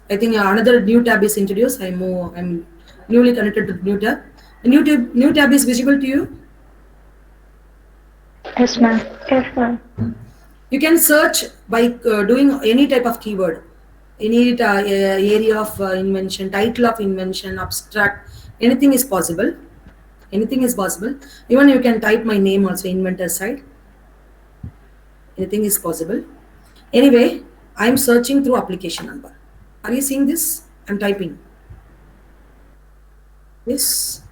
I think another new tab is introduced. I'm newly connected to the new tab. The new tab is visible to you. Yes, ma'am. Yes, ma'am. You can search by doing any type of keyword, any area of invention, title of invention, abstract, anything is possible. Anything is possible. Even you can type my name also, inventor side. Anything is possible. Anyway, I'm searching through application number. Are you seeing this? I'm typing. Yes.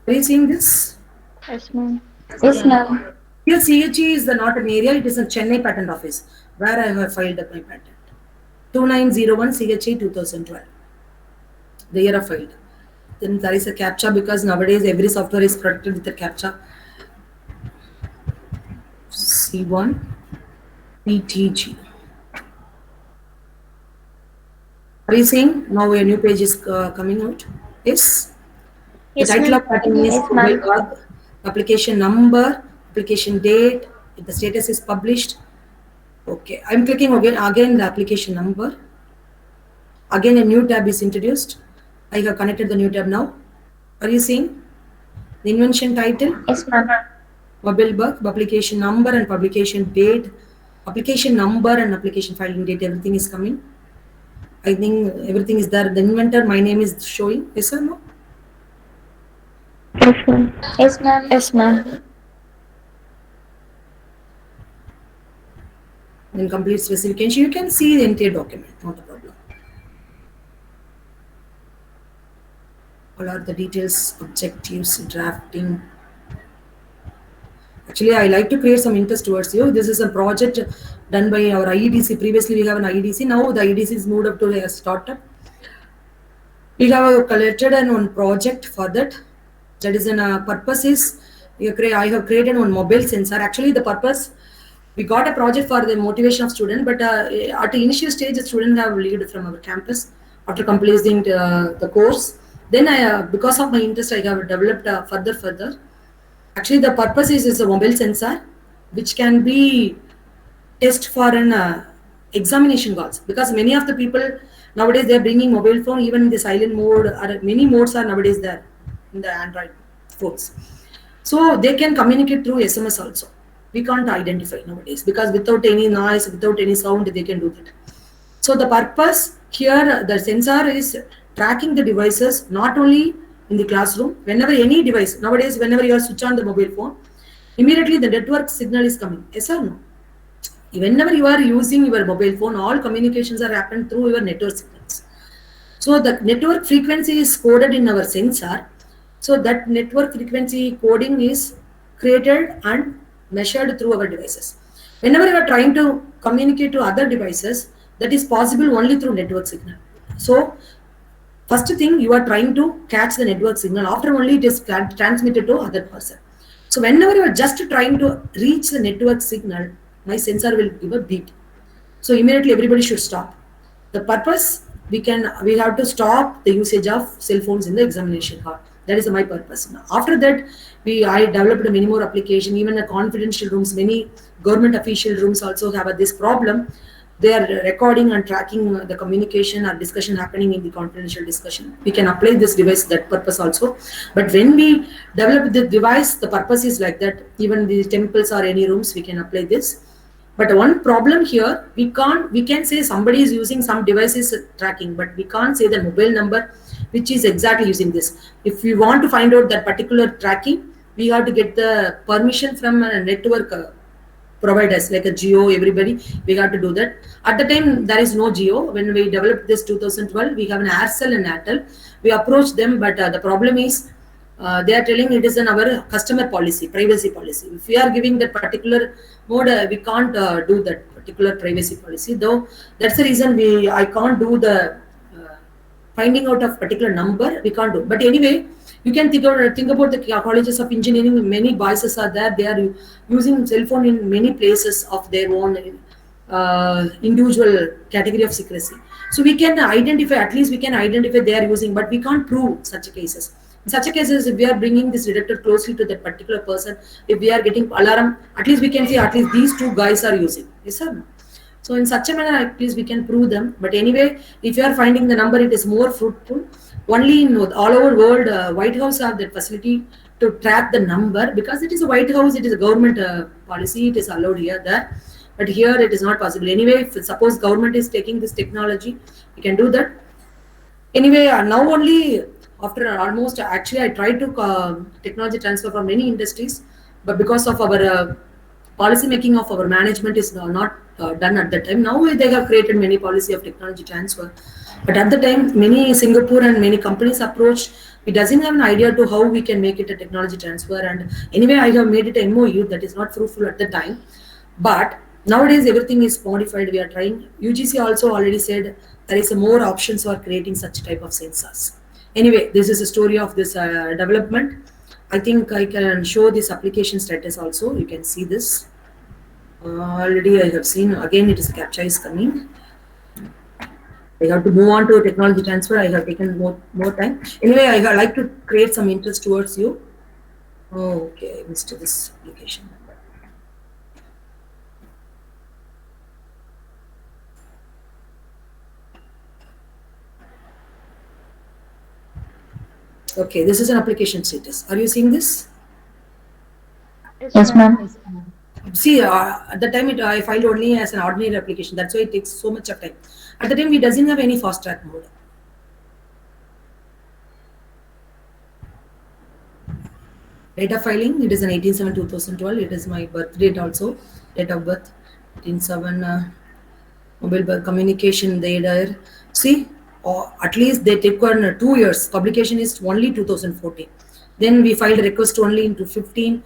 Are you seeing this? Yes, ma'am. Yes, ma'am. Here CHE is not an area, it is a Chennai Patent Office where I have filed up my patent. 2901 CHE 2012. The year of filed. Then there is a CAPTCHA because nowadays every software is protected with a CAPTCHA. C1 PTG. Are you seeing? Now a new page is coming out. Yes. The title of patent is Yes, ma'am. bug, application number, application date, if the status is published. Okay, I'm clicking again the application number. Again a new tab is introduced. I have connected the new tab now. Are you seeing? The invention title, Yes, ma'am. mobile bug, publication number and publication date, application number and application filing date, everything is coming. I think everything is there. The inventor, my name is showing. Yes or no? Yes, ma'am. Yes, ma'am. Yes, ma'am. Then complete specification. You can see the entire document, not a problem. All are the details, objectives, drafting. Actually, I like to create some interest towards you. This is a project done by our IEDC. Previously, we have an IEDC. Now the IEDC is moved up to a startup. We have collected one project for that. That is an purpose is I have created one mobile sensor. Actually, the purpose we got a project for the motivation of student, but at the initial stage, the student have leaved from our campus after completing the course. Then because of my interest, I have developed further. Actually, the purpose is a mobile sensor, which can be test for an examination goals, because many of the people nowadays they are bringing mobile phone even in the silent mode, or many modes are nowadays there in the Android phones. So they can communicate through SMS also. We can't identify nowadays because without any noise, without any sound, they can do that. So the purpose here, the sensor is tracking the devices not only in the classroom. Whenever any device nowadays, whenever you are switch on the mobile phone, immediately the network signal is coming. Yes or no? Whenever you are using your mobile phone, all communications are happened through your network signals. So the network frequency is coded in our sensor. So that network frequency coding is created and measured through our devices. Whenever you are trying to communicate to other devices, that is possible only through network signal. So first thing, you are trying to catch the network signal. After only it is transmitted to other person. So whenever you are just trying to reach the network signal, my sensor will give a beep. So immediately everybody should stop. The purpose we have to stop the usage of cell phones in the examination hall. That is my purpose. Now, after that, I developed many more application. Even the confidential rooms, many government official rooms also have this problem. They are recording and tracking the communication or discussion happening in the confidential discussion. We can apply this device that purpose also. But when we develop the device, the purpose is like that. Even the temples or any rooms, we can apply this. But one problem here, we can say somebody is using some devices tracking, but we can't say the mobile number which is exactly using this. If we want to find out that particular tracking, we have to get the permission from a network providers like a Jio, everybody, we have to do that. At the time, there is no Jio. When we developed this 2012, we have an Aircel and Airtel. We approached them, but the problem is they are telling it is in our customer policy, privacy policy. If we are giving that particular mode, we can't do that particular privacy policy. Though that's the reason I can't do the finding out of particular number. We can't do. But anyway, you can think about the colleges of engineering. Many boys are there. They are using cell phone in many places of their own individual category of secrecy. So we can identify. At least we can identify they are using, but we can't prove such cases. In such cases, if we are bringing this detector closely to that particular person, if we are getting alarm, at least we can say at least these two guys are using. Yes, sir. So in such a manner, at least we can prove them. But anyway, if you are finding the number, it is more fruitful. Only in all over world, White House have that facility to track the number, because it is a White House, it is a government policy, it is allowed here, there. But here it is not possible. Anyway, if suppose government is taking this technology, we can do that. Anyway, now only after almost, actually I tried to technology transfer from many industries, but because of our policy making of our management is not done at that time. Now they have created many policy of technology transfer. But at the time, many Singapore and many companies approached. We doesn't have an idea to how we can make it a technology transfer. And anyway, I have made it a MOU that is not fruitful at the time. But nowadays, everything is modified. We are trying. UGC also already said there is more options for creating such type of sensors. Anyway, this is a story of this development. I think I can show this application status also. You can see this. Already I have seen. Again, it is CAPTCHA is coming. I have to move on to technology transfer. I have taken more time. Anyway, I like to create some interest towards you. Okay, I missed this application. Okay, this is an application status. Are you seeing this? Yes, ma'am. See, at the time I filed only as an ordinary application. That's why it takes so much of time. At the time, we doesn't have any fast track mode. Data filing, it is an 18/7/2012. It is my birth date also. Date of birth, 18/7. Mobile birth communication there. See, or at least they take 2 years. Publication is only 2014. Then we filed a request only into 15.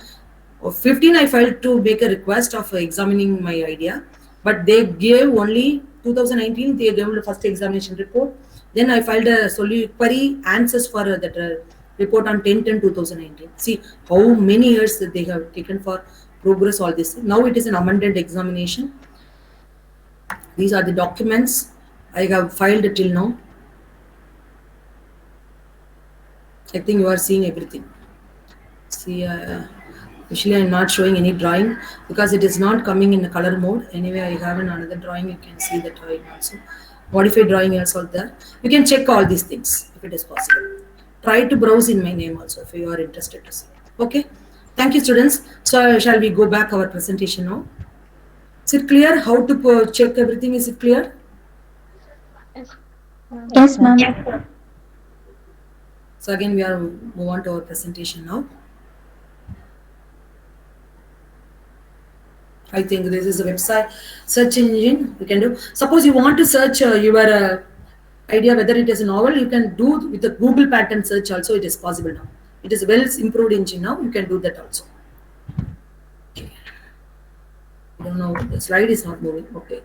Or 15, I filed to make a request of examining my idea, but they gave only 2019. They gave the first examination report. Then I filed a query answers for that report on 10/10/2019. See how many years that they have taken for progress all this. Now it is an amended examination. These are the documents I have filed till now. I think you are seeing everything. See, usually I'm not showing any drawing because it is not coming in the color mode. Anyway, I have another drawing. You can see the drawing also. Modified drawing also there. You can check all these things if it is possible. Try to browse in my name also if you are interested to see. Okay. Thank you, students. So shall we go back our presentation now? Is it clear how to check everything? Is it clear? Yes, ma'am. So again, we are move on to our presentation now. I think this is a website search engine you can do. Suppose you want to search your idea whether it is a novel, you can do with the Google pattern search also. It is possible now. It is a well improved engine now. You can do that also. Okay. I don't know, the slide is not moving. Okay.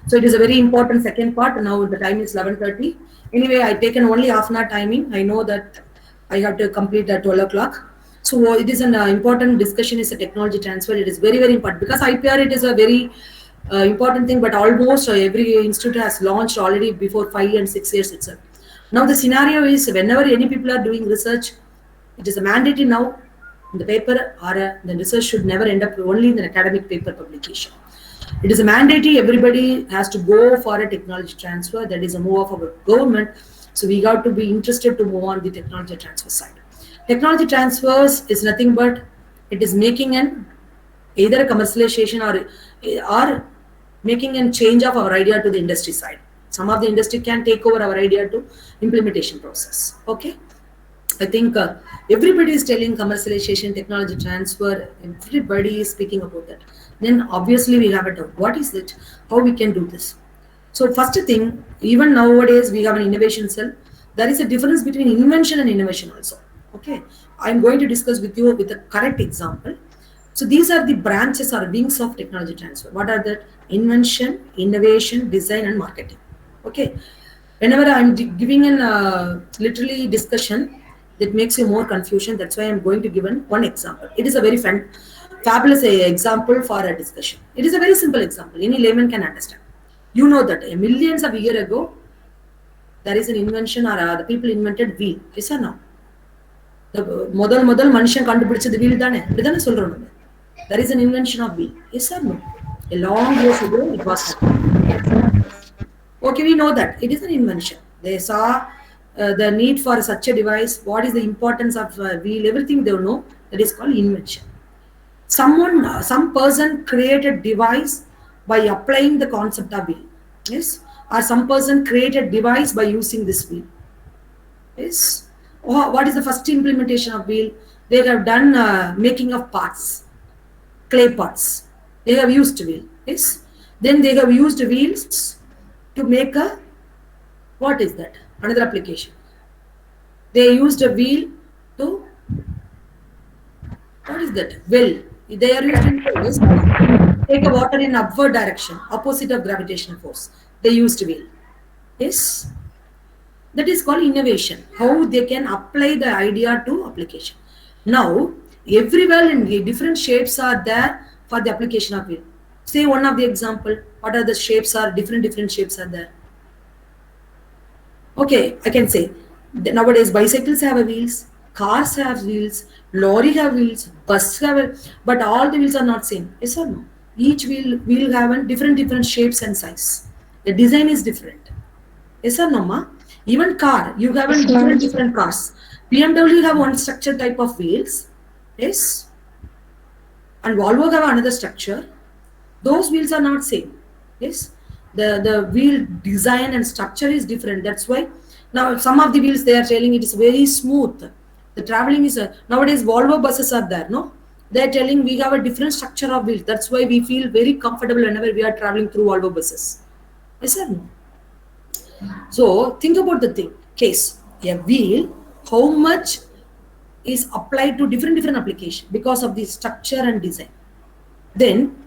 So it is a very important second part. Now the time is 11:30. Anyway, I taken only half an hour timing. I know that I have to complete at 12 o'clock. So it is an important discussion is a technology transfer. It is very, very important because IPR, it is a very important thing, but almost every institute has launched already before 5 and 6 years itself. Now the scenario is whenever any people are doing research, it is a mandatory now in the paper, or the research should never end up only in an academic paper publication. It is a mandatory, everybody has to go for a technology transfer. That is a move of our government. So we got to be interested to move on the technology transfer side. Technology transfers is nothing but it is making an either a commercialization or making a change of our idea to the industry side. Some of the industry can take over our idea to implementation process. Okay. I think everybody is telling commercialization, technology transfer, everybody is speaking about that. Then obviously we have a doubt. What is it? How we can do this? So first thing, even nowadays we have an innovation cell. There is a difference between invention and innovation also. Okay. I'm going to discuss with you with a correct example. So these are the branches or wings of technology transfer. What are that? Invention, innovation, design, and marketing. Okay. Whenever I'm giving an literally discussion, that makes you more confusion. That's why I'm going to give one example. It is a very fabulous example for a discussion. It is a very simple example. Any layman can understand. You know that millions of years ago, there is an invention or the people invented wheel. Yes or no? முதல் மனுஷன் கண்டுபிடிச்சது wheel தானே அப்படிதானே சொல்றோம் நம்ம. There is an invention of wheel. Yes or no? A long years ago it was. Okay, we know that it is an invention. They saw the need for such a device. What is the importance of wheel? Everything they know. That is called invention. Some person created device by applying the concept of wheel. Yes, or some person created device by using this wheel. Yes. What is the first implementation of wheel? They have done making of parts, clay parts. They have used wheel. Yes. Then they have used wheels to make a, what is that? Another application. They used a wheel to, what is that? Well, they are used to take a water in upward direction, opposite of gravitational force. They used wheel. Yes. That is called innovation. How they can apply the idea to application. Now, everywhere in different shapes are there for the application of wheel. Say one of the example. What are the shapes are different shapes are there. Okay, I can say nowadays bicycles have wheels, cars have wheels, lorry have wheels, bus have, but all the wheels are not same. Yes or no? Each wheel have different shapes and size. The design is different. Yes or no, ma? Even car, you have different cars. BMW have one structure type of wheels. Yes. And Volvo have another structure. Those wheels are not same. Yes. The wheel design and structure is different. That's why now some of the wheels they are telling it is very smooth. The traveling is nowadays Volvo buses are there. No, they are telling we have a different structure of wheels. That's why we feel very comfortable whenever we are traveling through Volvo buses. Yes or no? So think about the thing. Case a wheel, how much is applied to different application because of the structure and design. Then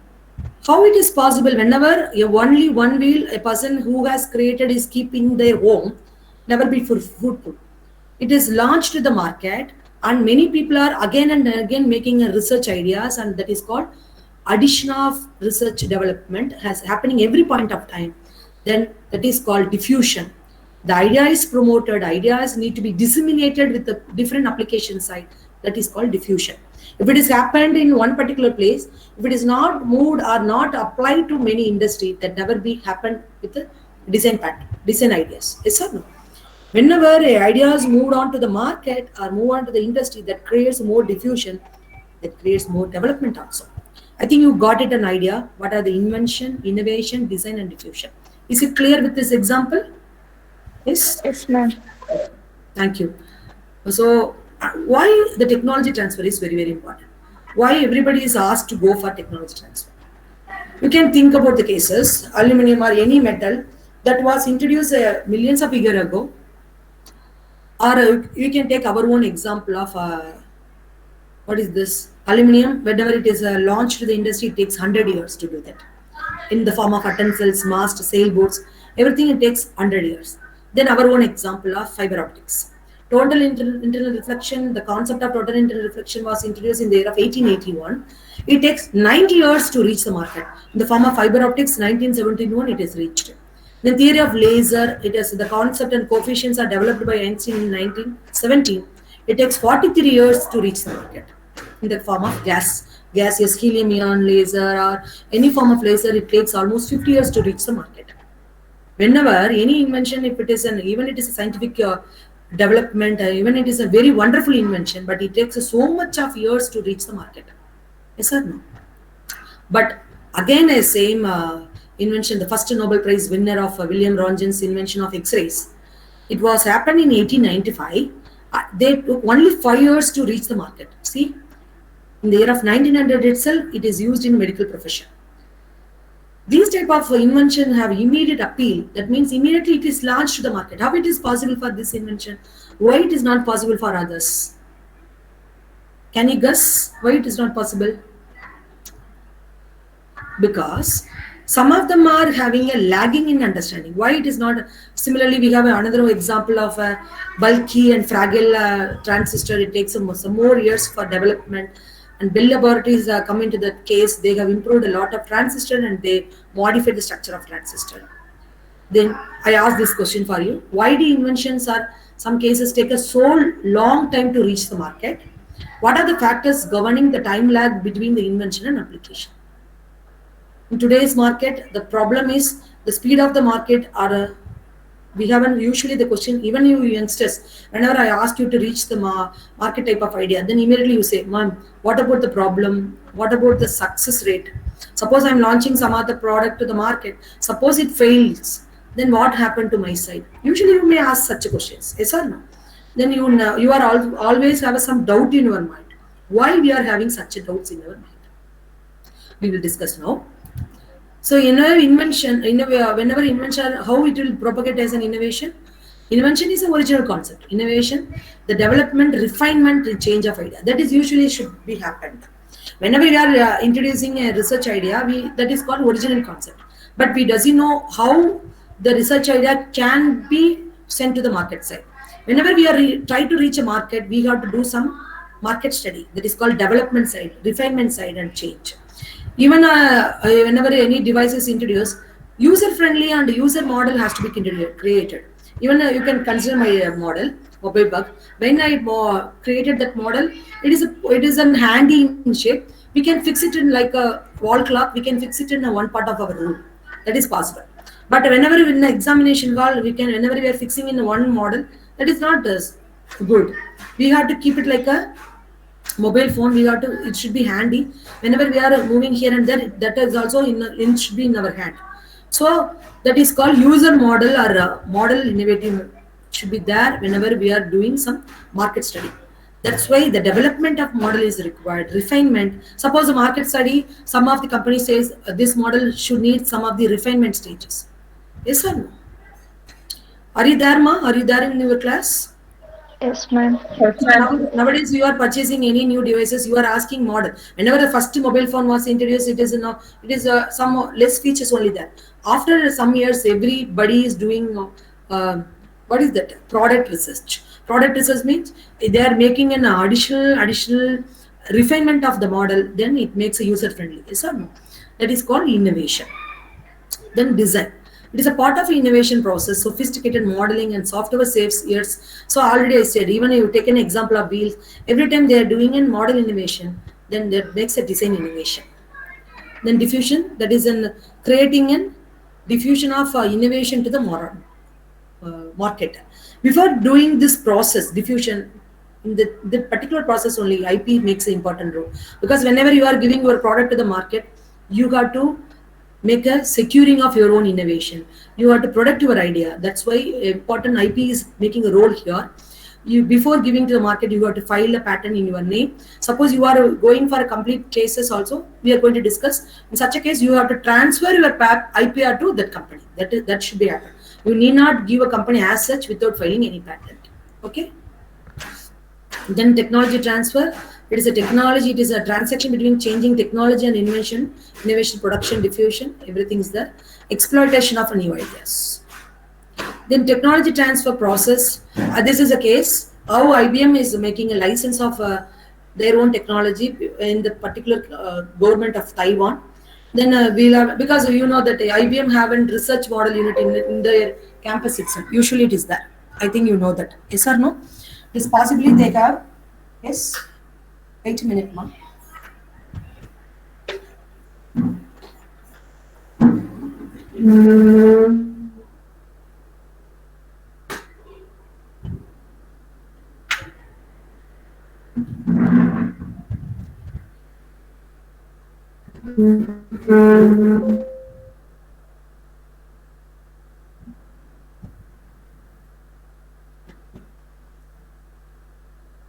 how it is possible whenever only one wheel a person who has created is keeping their home, never be fruitful. It is launched to the market and many people are again and again making a research ideas, and that is called addition of research development has happening every point of time. Then that is called diffusion. The idea is promoted, ideas need to be disseminated with the different application side. That is called diffusion. If it has happened in one particular place, if it is not moved or not applied to many industry, that never be happened with the design pattern, design ideas. Yes or no? Whenever ideas moved on to the market or move on to the industry, that creates more diffusion, that creates more development also. I think you got it an idea. What are the invention, innovation, design, and diffusion? Is it clear with this example? Yes? Yes, ma'am. Thank you. So, why the technology transfer is very, very important? Why everybody is asked to go for technology transfer? You can think about the cases, aluminum or any metal that was introduced millions of years ago, or you can take our own example of what is this? Aluminum, whenever it is launched to the industry, it takes 100 years to do that. In the form of utensils, masts, sailboats, everything it takes 100 years. Then our own example of fiber optics. Total internal reflection, the concept of total internal reflection was introduced in the year of 1881. It takes 90 years to reach the market. In the form of fiber optics, 1971 it is reached. The theory of laser, it is the concept and coefficients are developed by Einstein in 1917. It takes 43 years to reach the market. In the form of gaseous helium-ion laser or any form of laser, it takes almost 50 years to reach the market. Whenever any invention, if it is even it is a scientific development, even it is a very wonderful invention, but it takes so much of years to reach the market. Yes or no? But again, a same invention, the first Nobel Prize winner of William Röntgen's invention of X-rays, it was happened in 1895. They took only 5 years to reach the market. See, in the year of 1900 itself, it is used in medical profession. These type of invention have immediate appeal. That means immediately it is launched to the market. How it is possible for this invention? Why it is not possible for others? Can you guess why it is not possible? Because some of them are having a lagging in understanding. Why it is not? Similarly, we have another example of a bulky and fragile transistor. It takes some more years for development. And Bell Laboratories come into that case. They have improved a lot of transistor and they modified the structure of transistor. Then I ask this question for you: why do inventions are some cases take a so long time to reach the market? What are the factors governing the time lag between the invention and application? In today's market, the problem is the speed of the market. We haven't usually the question, even you youngsters, whenever I ask you to reach the market type of idea, then immediately you say, "Ma'am, what about the problem? What about the success rate? Suppose I'm launching some other product to the market. Suppose it fails, then what happened to my side?" Usually you may ask such questions, yes or no? Then you are always have some doubt in your mind. Why we are having such a doubts in our mind? We will discuss now. So invention, whenever invention, how it will propagate as an innovation? Invention is an original concept. Innovation, the development, refinement, and change of idea. That is usually should be happened. Whenever we are introducing a research idea, that is called original concept. But we doesn't know how the research idea can be sent to the market side. Whenever we are try to reach a market, we have to do some market study. That is called development side, refinement side, and change. Even whenever any device is introduced, user-friendly and user model has to be created. Even you can consider my model, mobile bug. When I created that model, it is a handy in shape. We can fix it in like a wall clock. We can fix it in one part of our room. That is possible. But whenever in the examination hall, whenever we are fixing in one model, that is not good. We have to keep it like a mobile phone. It should be handy. Whenever we are moving here and there, that is also should be in our hand. So that is called user model or model innovative should be there whenever we are doing some market study. That's why the development of model is required. Refinement. Suppose a market study, some of the company says this model should need some of the refinement stages. Yes or no? Are you there, ma? Are you there in your class? Yes, ma'am. Nowadays, you are purchasing any new devices. You are asking model. Whenever the first mobile phone was introduced, it is some less features only there. After some years, everybody is doing what is that? Product research. Product research means they are making an additional refinement of the model. Then it makes a user friendly. Yes or no? That is called innovation. Then design. It is a part of the innovation process. Sophisticated modeling and software saves years. So already I said, even you take an example of wheels, every time they are doing a model innovation, then that makes a design innovation. Then diffusion, that is in creating a diffusion of innovation to the market. Before doing this process, diffusion, in the particular process only, IP makes an important role. Because whenever you are giving your product to the market, you got to make a securing of your own innovation. You have to protect your idea. That's why important IP is making a role here. Before giving to the market, you have to file a patent in your name. Suppose you are going for a complete cases also, we are going to discuss. In such a case, you have to transfer your IPR to that company. That should be happened. You need not give a company as such without filing any patent. Okay. Then technology transfer. It is a technology, it is a transaction between changing technology and innovation, production, diffusion, everything is there. Exploitation of new ideas. Then technology transfer process. This is a case how IBM is making a license of their own technology in the particular government of Taiwan. Then we'll have, because you know that IBM have a research model unit in their campus itself. Usually it is that. I think you know that. Yes or no? This possibly they have. Yes. Wait a minute, ma'am.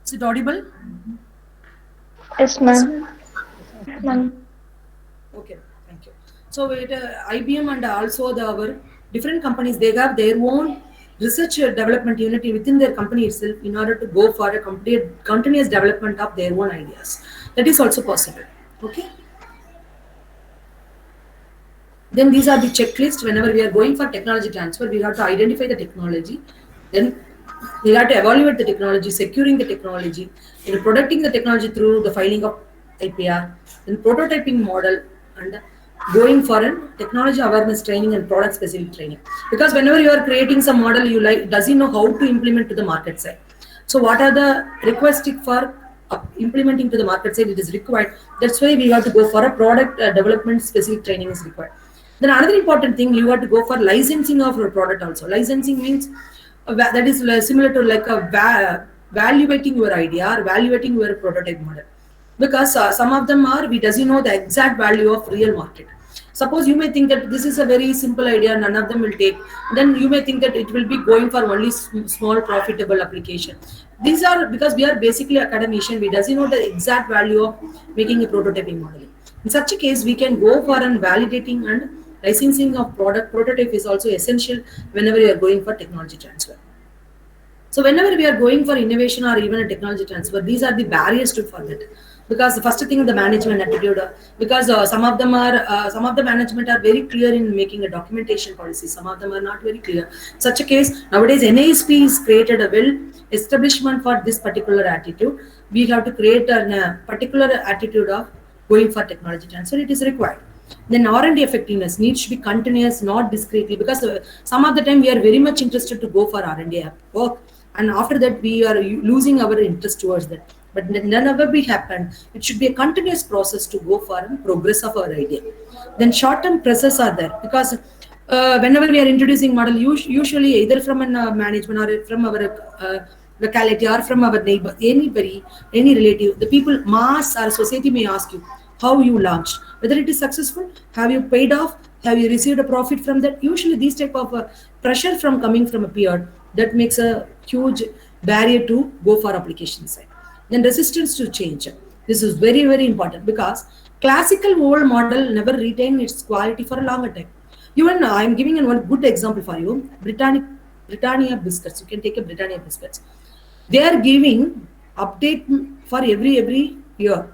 Is it audible? Yes, ma'am. Yes, ma'am. Okay, thank you. So with IBM and also our different companies, they have their own research development unit within their company itself in order to go for a complete continuous development of their own ideas. That is also possible. Okay. Then these are the checklists. Whenever we are going for technology transfer, we have to identify the technology. Then we have to evaluate the technology, securing the technology, and protecting the technology through the filing of IPR, then prototyping model, and going for a technology awareness training and product specific training. Because whenever you are creating some model, you like doesn't know how to implement to the market side. So what are the requesting for implementing to the market side? It is required. That's why we have to go for a product development specific training is required. Then another important thing, you have to go for licensing of your product also. Licensing means that is similar to like a valuating your idea or valuating your prototype model. Because some of them are, we doesn't know the exact value of real market. Suppose you may think that this is a very simple idea, none of them will take. Then you may think that it will be going for only small profitable application. These are because we are basically academician, we doesn't know the exact value of making a prototyping model. In such a case, we can go for an validating and licensing of product prototype is also essential whenever you are going for technology transfer. So whenever we are going for innovation or even a technology transfer, these are the barriers to for that. Because the first thing, the management attitude, because some of the management are very clear in making a documentation policy. Some of them are not very clear. Such a case, nowadays NISP is created a well establishment for this particular attitude. We have to create a particular attitude of going for technology transfer. It is required. Then R&D effectiveness needs to be continuous, not discretely, because some of the time we are very much interested to go for R&D work, and after that we are losing our interest towards that. But none of it be happened. It should be a continuous process to go for progress of our idea. Then short-term pressures are there, because whenever we are introducing model, usually either from a management or from our locality or from our neighbor, anybody, any relative, the people, mass or society may ask you how you launched, whether it is successful, have you paid off, have you received a profit from that. Usually these type of pressure from coming from a peer, that makes a huge barrier to go for application side. Then resistance to change. This is very, very important, because classical old model never retained its quality for a longer time. Even I am giving one good example for you. Britannia biscuits. You can take a Britannia biscuits. They are giving update for every year.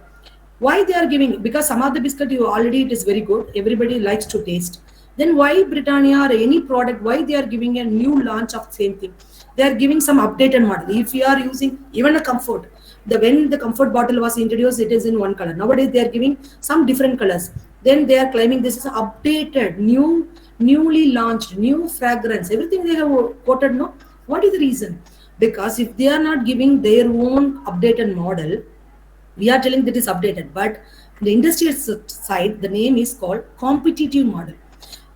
Why they are giving? Because some of the biscuit you already it is very good. Everybody likes to taste. Then why Britannia or any product? Why they are giving a new launch of same thing? They are giving some updated model. If you are using even a comfort, when the comfort bottle was introduced, it is in one color. Nowadays they are giving some different colors. Then they are claiming this is updated, newly launched, new fragrance. Everything they have quoted. No, what is the reason? Because if they are not giving their own updated model, we are telling that is updated, but the industrial side, the name is called competitive model.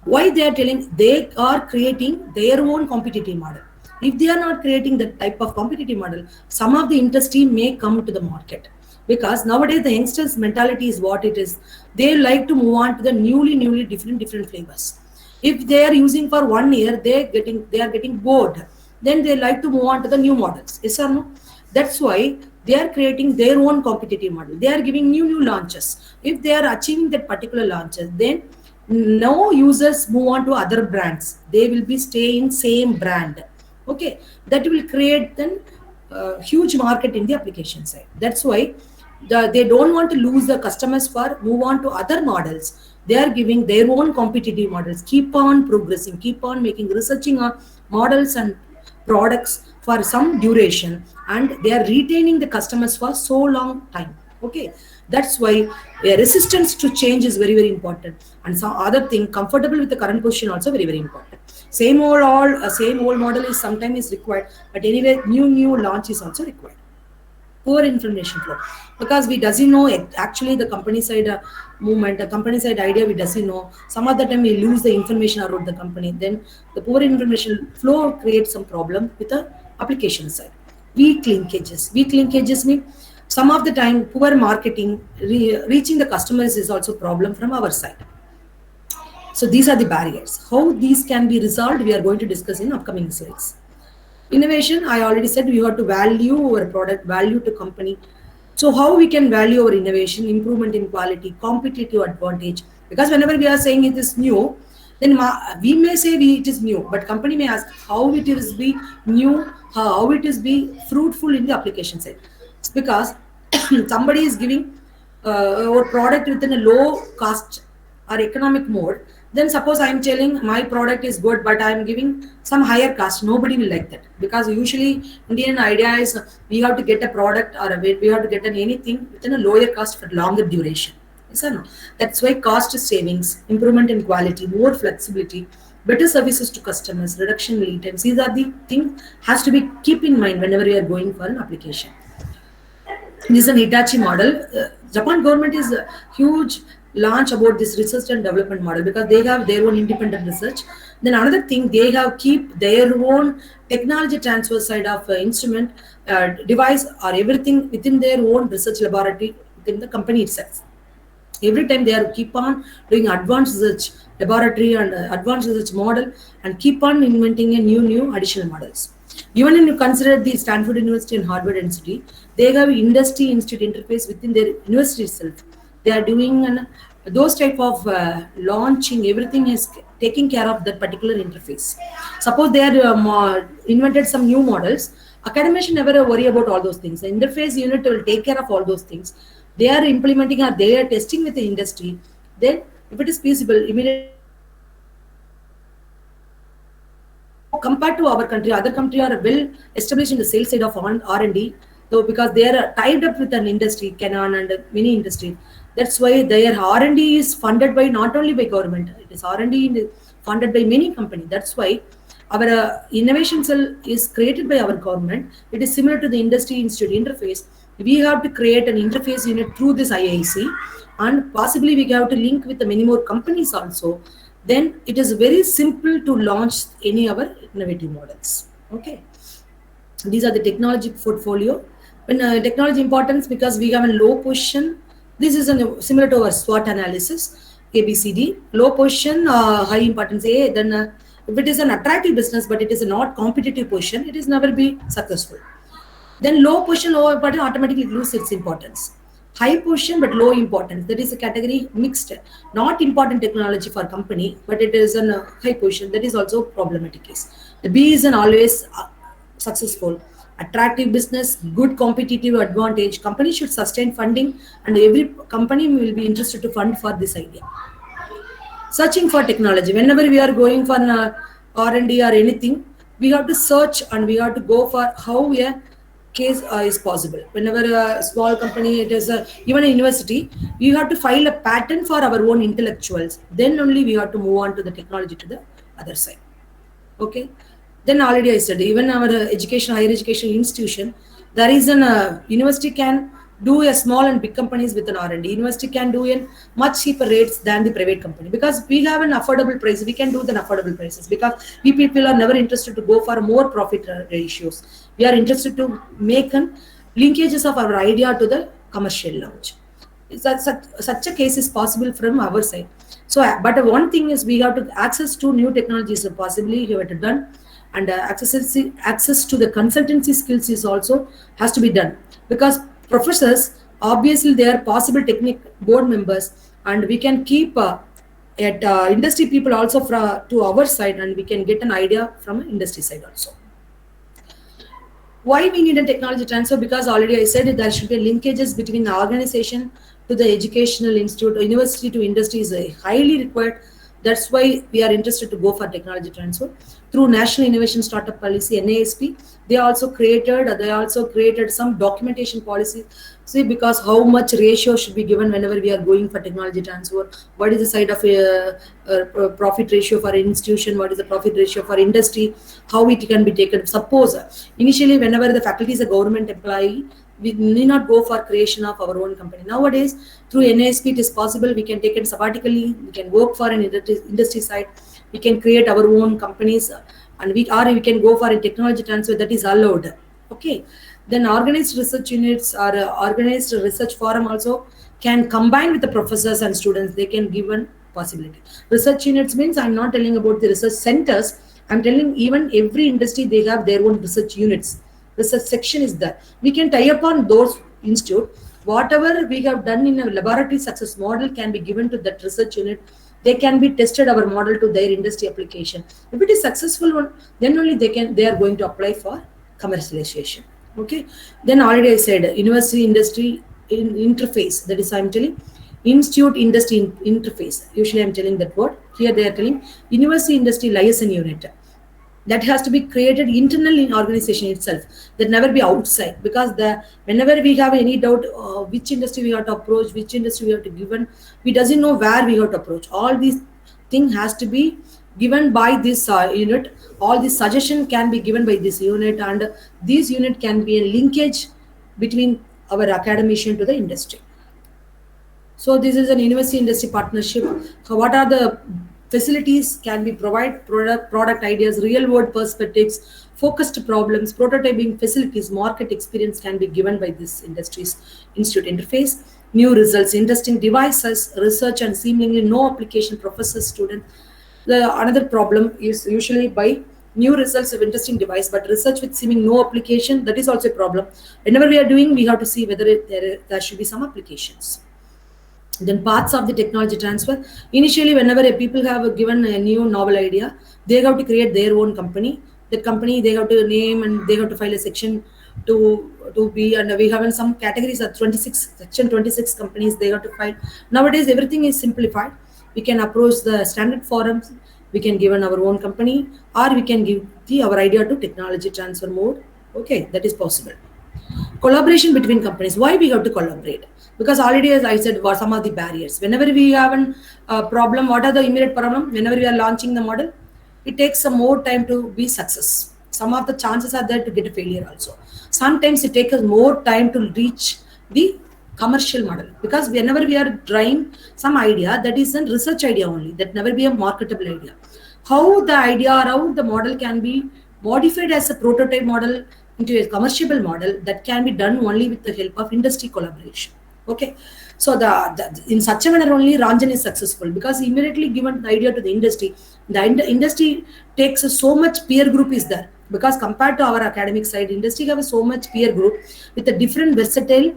Why they are telling? They are creating their own competitive model. If they are not creating that type of competitive model, some of the industry may come to the market, because nowadays the youngsters mentality is what it is. They like to move on to the newly different flavors. If they are using for 1 year, they are getting bored. Then they like to move on to the new models. Yes or no? That's why they are creating their own competitive model. They are giving new launches. If they are achieving that particular launches, then no users move on to other brands. They will be stay in same brand. Okay, that will create then huge market in the application side. That's why they don't want to lose the customers for move on to other models. They are giving their own competitive models. Keep on progressing. Keep on making researching on models and products for some duration, and they are retaining the customers for so long time. Okay, that's why resistance to change is very, very important. And some other thing, comfortable with the current position also very, very important. Same old model is sometimes is required, but anyway, new launch is also required. Poor information flow, because we doesn't know actually the company side movement, the company side idea we doesn't know. Some of the time we lose the information about the company. Then the poor information flow creates some problem with the application side. Weak linkages mean some of the time poor marketing, reaching the customers is also problem from our side. So these are the barriers. How these can be resolved, we are going to discuss in upcoming slides. Innovation, I already said we have to value our product, value to company. So how we can value our innovation, improvement in quality, competitive advantage? Because whenever we are saying it is new, then we may say it is new, but company may ask how it is be new, how it is be fruitful in the application side. It's because somebody is giving our product within a low cost or economic mode. Then suppose I am telling my product is good, but I am giving some higher cost. Nobody will like that, because usually Indian idea is we have to get a product or we have to get anything within a lower cost for longer duration. Yes or no? That's why cost savings, improvement in quality, more flexibility, better services to customers, reduction in lead times. These are the things has to be keep in mind whenever we are going for an application. This is an Hitachi model. Japan government is a huge launch about this research and development model, because they have their own independent research. Then another thing, they have keep their own technology transfer side of instrument, device or everything within their own research laboratory within the company itself. Every time they are keep on doing advanced research laboratory and advanced research model, and keep on inventing a new additional models. Even when you consider the Stanford University and Harvard University, they have industry institute interface within their university itself. They are doing those type of launching, everything is taking care of that particular interface. Suppose they are invented some new models, academician never worry about all those things. The interface unit will take care of all those things. They are implementing or they are testing with the industry. Then if it is feasible, immediately compared to our country, other country are well established in the sales side of R&D, though, because they are tied up with an industry, Canon and many industry. That's why their R&D is funded by not only by government, it is R&D funded by many companies. That's why our innovation cell is created by our government. It is similar to the industry institute interface. We have to create an interface unit through this IIC, and possibly we have to link with the many more companies also. Then it is very simple to launch any of our innovative models. Okay, these are the technology portfolio. When technology importance, because we have a low position. This is similar to our SWOT analysis, ABCD. Low position, high importance A. Then if it is an attractive business, but it is a not competitive position, it is never be successful. Then low position, low importance automatically lose its importance. High position but low importance, that is a category mixed, not important technology for company, but it is a high position, that is also problematic case. The B is an always successful. Attractive business, good competitive advantage. Company should sustain funding, and every company will be interested to fund for this idea. Searching for technology. Whenever we are going for R&D or anything, we have to search and we have to go for how a case is possible. Whenever a small company, it is even a university, you have to file a patent for our own intellectuals. Then only we have to move on to the technology to the other side. Okay. Then already I said, even our higher education institution, there is an university can do a small and big companies with an R&D. University can do in much cheaper rates than the private company, because we have an affordable price. We can do the affordable prices, because we people are never interested to go for more profit ratios. We are interested to make linkages of our idea to the commercial launch. Such a case is possible from our side. So, but one thing is we have to access to new technologies. Possibly we have to done. And access to the consultancy skills is also has to be done, because professors, obviously they are possible technical board members, and we can keep at industry people also to our side, and we can get an idea from industry side also. Why we need a technology transfer? Because already I said there should be linkages between the organization to the educational institute or university to industry is highly required. That's why we are interested to go for technology transfer. Through National Innovation Startup Policy, NASP, they also created some documentation policy. See, because how much ratio should be given whenever we are going for technology transfer? What is the side of profit ratio for institution? What is the profit ratio for industry? How it can be taken? Suppose initially, whenever the faculty is a government employee, we need not go for creation of our own company. Nowadays, through NASP, it is possible. We can take it sabbatically. We can work for an industry side. We can create our own companies, and we can go for a technology transfer that is allowed. Okay. Then organized research units or organized research forum also can combine with the professors and students. They can give one possibility. Research units means I'm not telling about the research centers. I'm telling even every industry they have their own research units. Research section is there. We can tie upon those institute. Whatever we have done in a laboratory success model can be given to that research unit. They can be tested our model to their industry application. If it is successful one, then only they are going to apply for commercialization. Okay. Then already I said university industry interface. That is I'm telling institute industry interface. Usually I'm telling that word. Here they are telling university industry liaison unit. That has to be created internal in organization itself, that never be outside, because whenever we have any doubt which industry we have to approach, which industry we have to given, we doesn't know where we have to approach. All these thing has to be given by this unit. All this suggestion can be given by this unit, and this unit can be a linkage between our academician to the industry. So this is an university industry partnership. So what are the facilities can be provide product ideas, real world perspectives, focused problems, prototyping facilities, market experience can be given by this industries institute interface. New results, interesting devices, research and seemingly no application, professor, student. Another problem is usually by new results of interesting device, but research with seeming no application, that is also a problem. Whenever we are doing, we have to see whether there should be some applications. Then parts of the technology transfer. Initially, whenever people have given a new novel idea, they have to create their own company. That company they have to name and they have to file a section to be, and we have in some categories are 26 section 26 companies they have to file. Nowadays, everything is simplified. We can approach the standard forums. We can give our own company, or we can give our idea to technology transfer mode. Okay, that is possible. Collaboration between companies. Why we have to collaborate? Because already, as I said, what some of the barriers. Whenever we have a problem, what are the immediate problem? Whenever we are launching the model, it takes some more time to be success. Some of the chances are there to get a failure also. Sometimes it takes us more time to reach the commercial model, because whenever we are trying some idea, that is a research idea only, that never be a marketable idea. How the idea or how the model can be modified as a prototype model into a commercial model, that can be done only with the help of industry collaboration. Okay, so in such a manner only Ranjan is successful, because he immediately given the idea to the industry. The industry takes so much peer group is there, because compared to our academic side, industry have so much peer group with a different versatile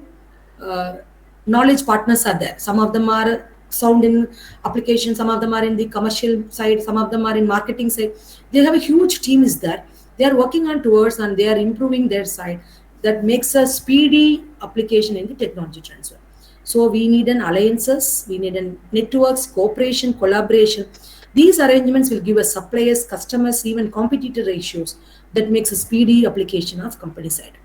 knowledge partners are there. Some of them are sound in application, some of them are in the commercial side, some of them are in marketing side. They have a huge team is there. They are working on towards and they are improving their side. That makes a speedy application in the technology transfer. So we need an alliances, we need an networks, cooperation, collaboration. These arrangements will give us suppliers, customers, even competitor ratios that makes a speedy application of company side.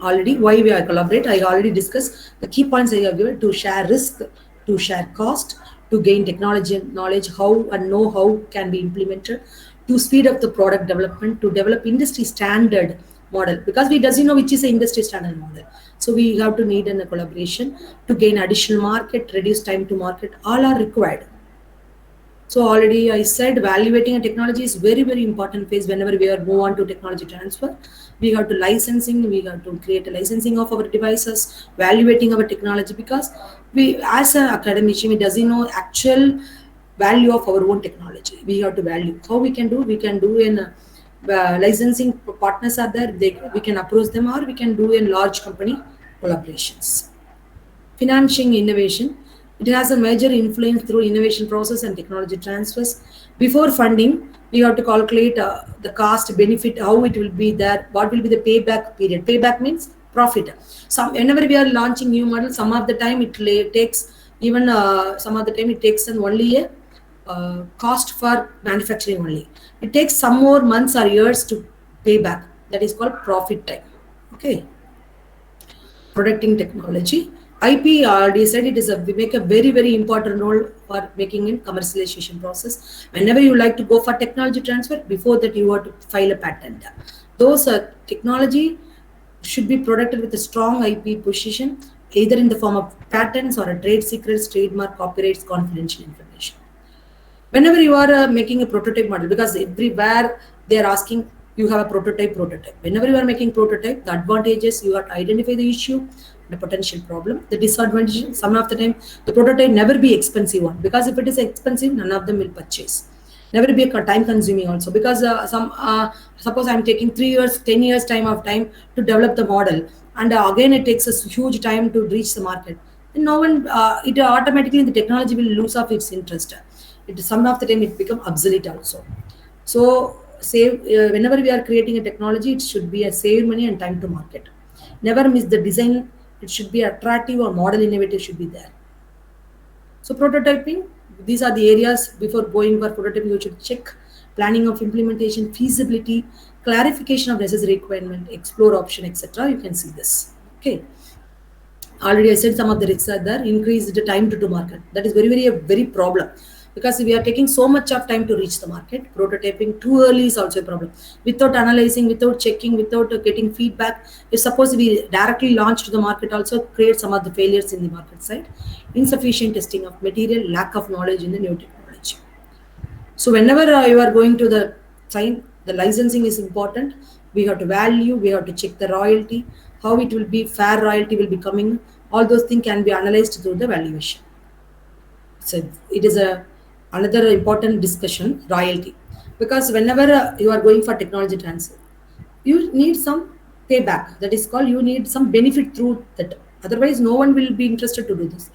Already, why we are collaborate, I already discussed the key points I have given: to share risk, to share cost, to gain technology and knowledge, how and know how can be implemented, to speed up the product development, to develop industry standard model, because we doesn't know which is the industry standard model. So we have to need a collaboration to gain additional market, reduce time to market, all are required. So already I said evaluating a technology is very, very important phase whenever we are move on to technology transfer. We have to licensing, we have to create a licensing of our devices, evaluating our technology, because we as an academician, we doesn't know actual value of our own technology. We have to value. How we can do in licensing partners are there, we can approach them, or we can do in large company collaborations. Financing innovation. It has a major influence through innovation process and technology transfers. Before funding, we have to calculate the cost, benefit, how it will be there, what will be the payback period. Payback means profit. Whenever we are launching new models, some of the time it takes even only a cost for manufacturing only. It takes some more months or years to pay back. That is called profit time. Okay. Protecting technology. IP already said it is we make a very important role for making in commercialization process. Whenever you like to go for technology transfer, before that you have to file a patent. Those technology should be protected with a strong IP position, either in the form of patents or a trade secrets, trademark, copyrights, confidential information. Whenever you are making a prototype model, because everywhere they are asking you have a prototype. Whenever you are making prototype, the advantages you have to identify the issue, the potential problem, the disadvantage. Some of the time the prototype never be expensive one, because if it is expensive, none of them will purchase. Never be a time consuming also, because suppose I'm taking 3 years, 10 years time to develop the model, and again it takes a huge time to reach the market. And no one, it automatically the technology will lose of its interest. Some of the time it become obsolete also. So whenever we are creating a technology, it should be a save money and time to market. Never miss the design. It should be attractive or model innovative should be there. So prototyping, these are the areas before going for prototyping you should check: planning of implementation, feasibility, clarification of necessary requirement, explore option, etc. You can see this. Okay. Already I said some of the risks are there. Increase the time to market. That is very problem. Because we are taking so much of time to reach the market. Prototyping too early is also a problem. Without analyzing, without checking, without getting feedback, if suppose we directly launch to the market, also create some of the failures in the market side. Insufficient testing of material, lack of knowledge in the new technology. So whenever you are going to the sign, the licensing is important. We have to value, we have to check the royalty, how it will be, fair royalty will be coming. All those things can be analyzed through the valuation. So it is another important discussion, royalty, because whenever you are going for technology transfer, you need some payback. That is called, you need some benefit through that. Otherwise, no one will be interested to do this.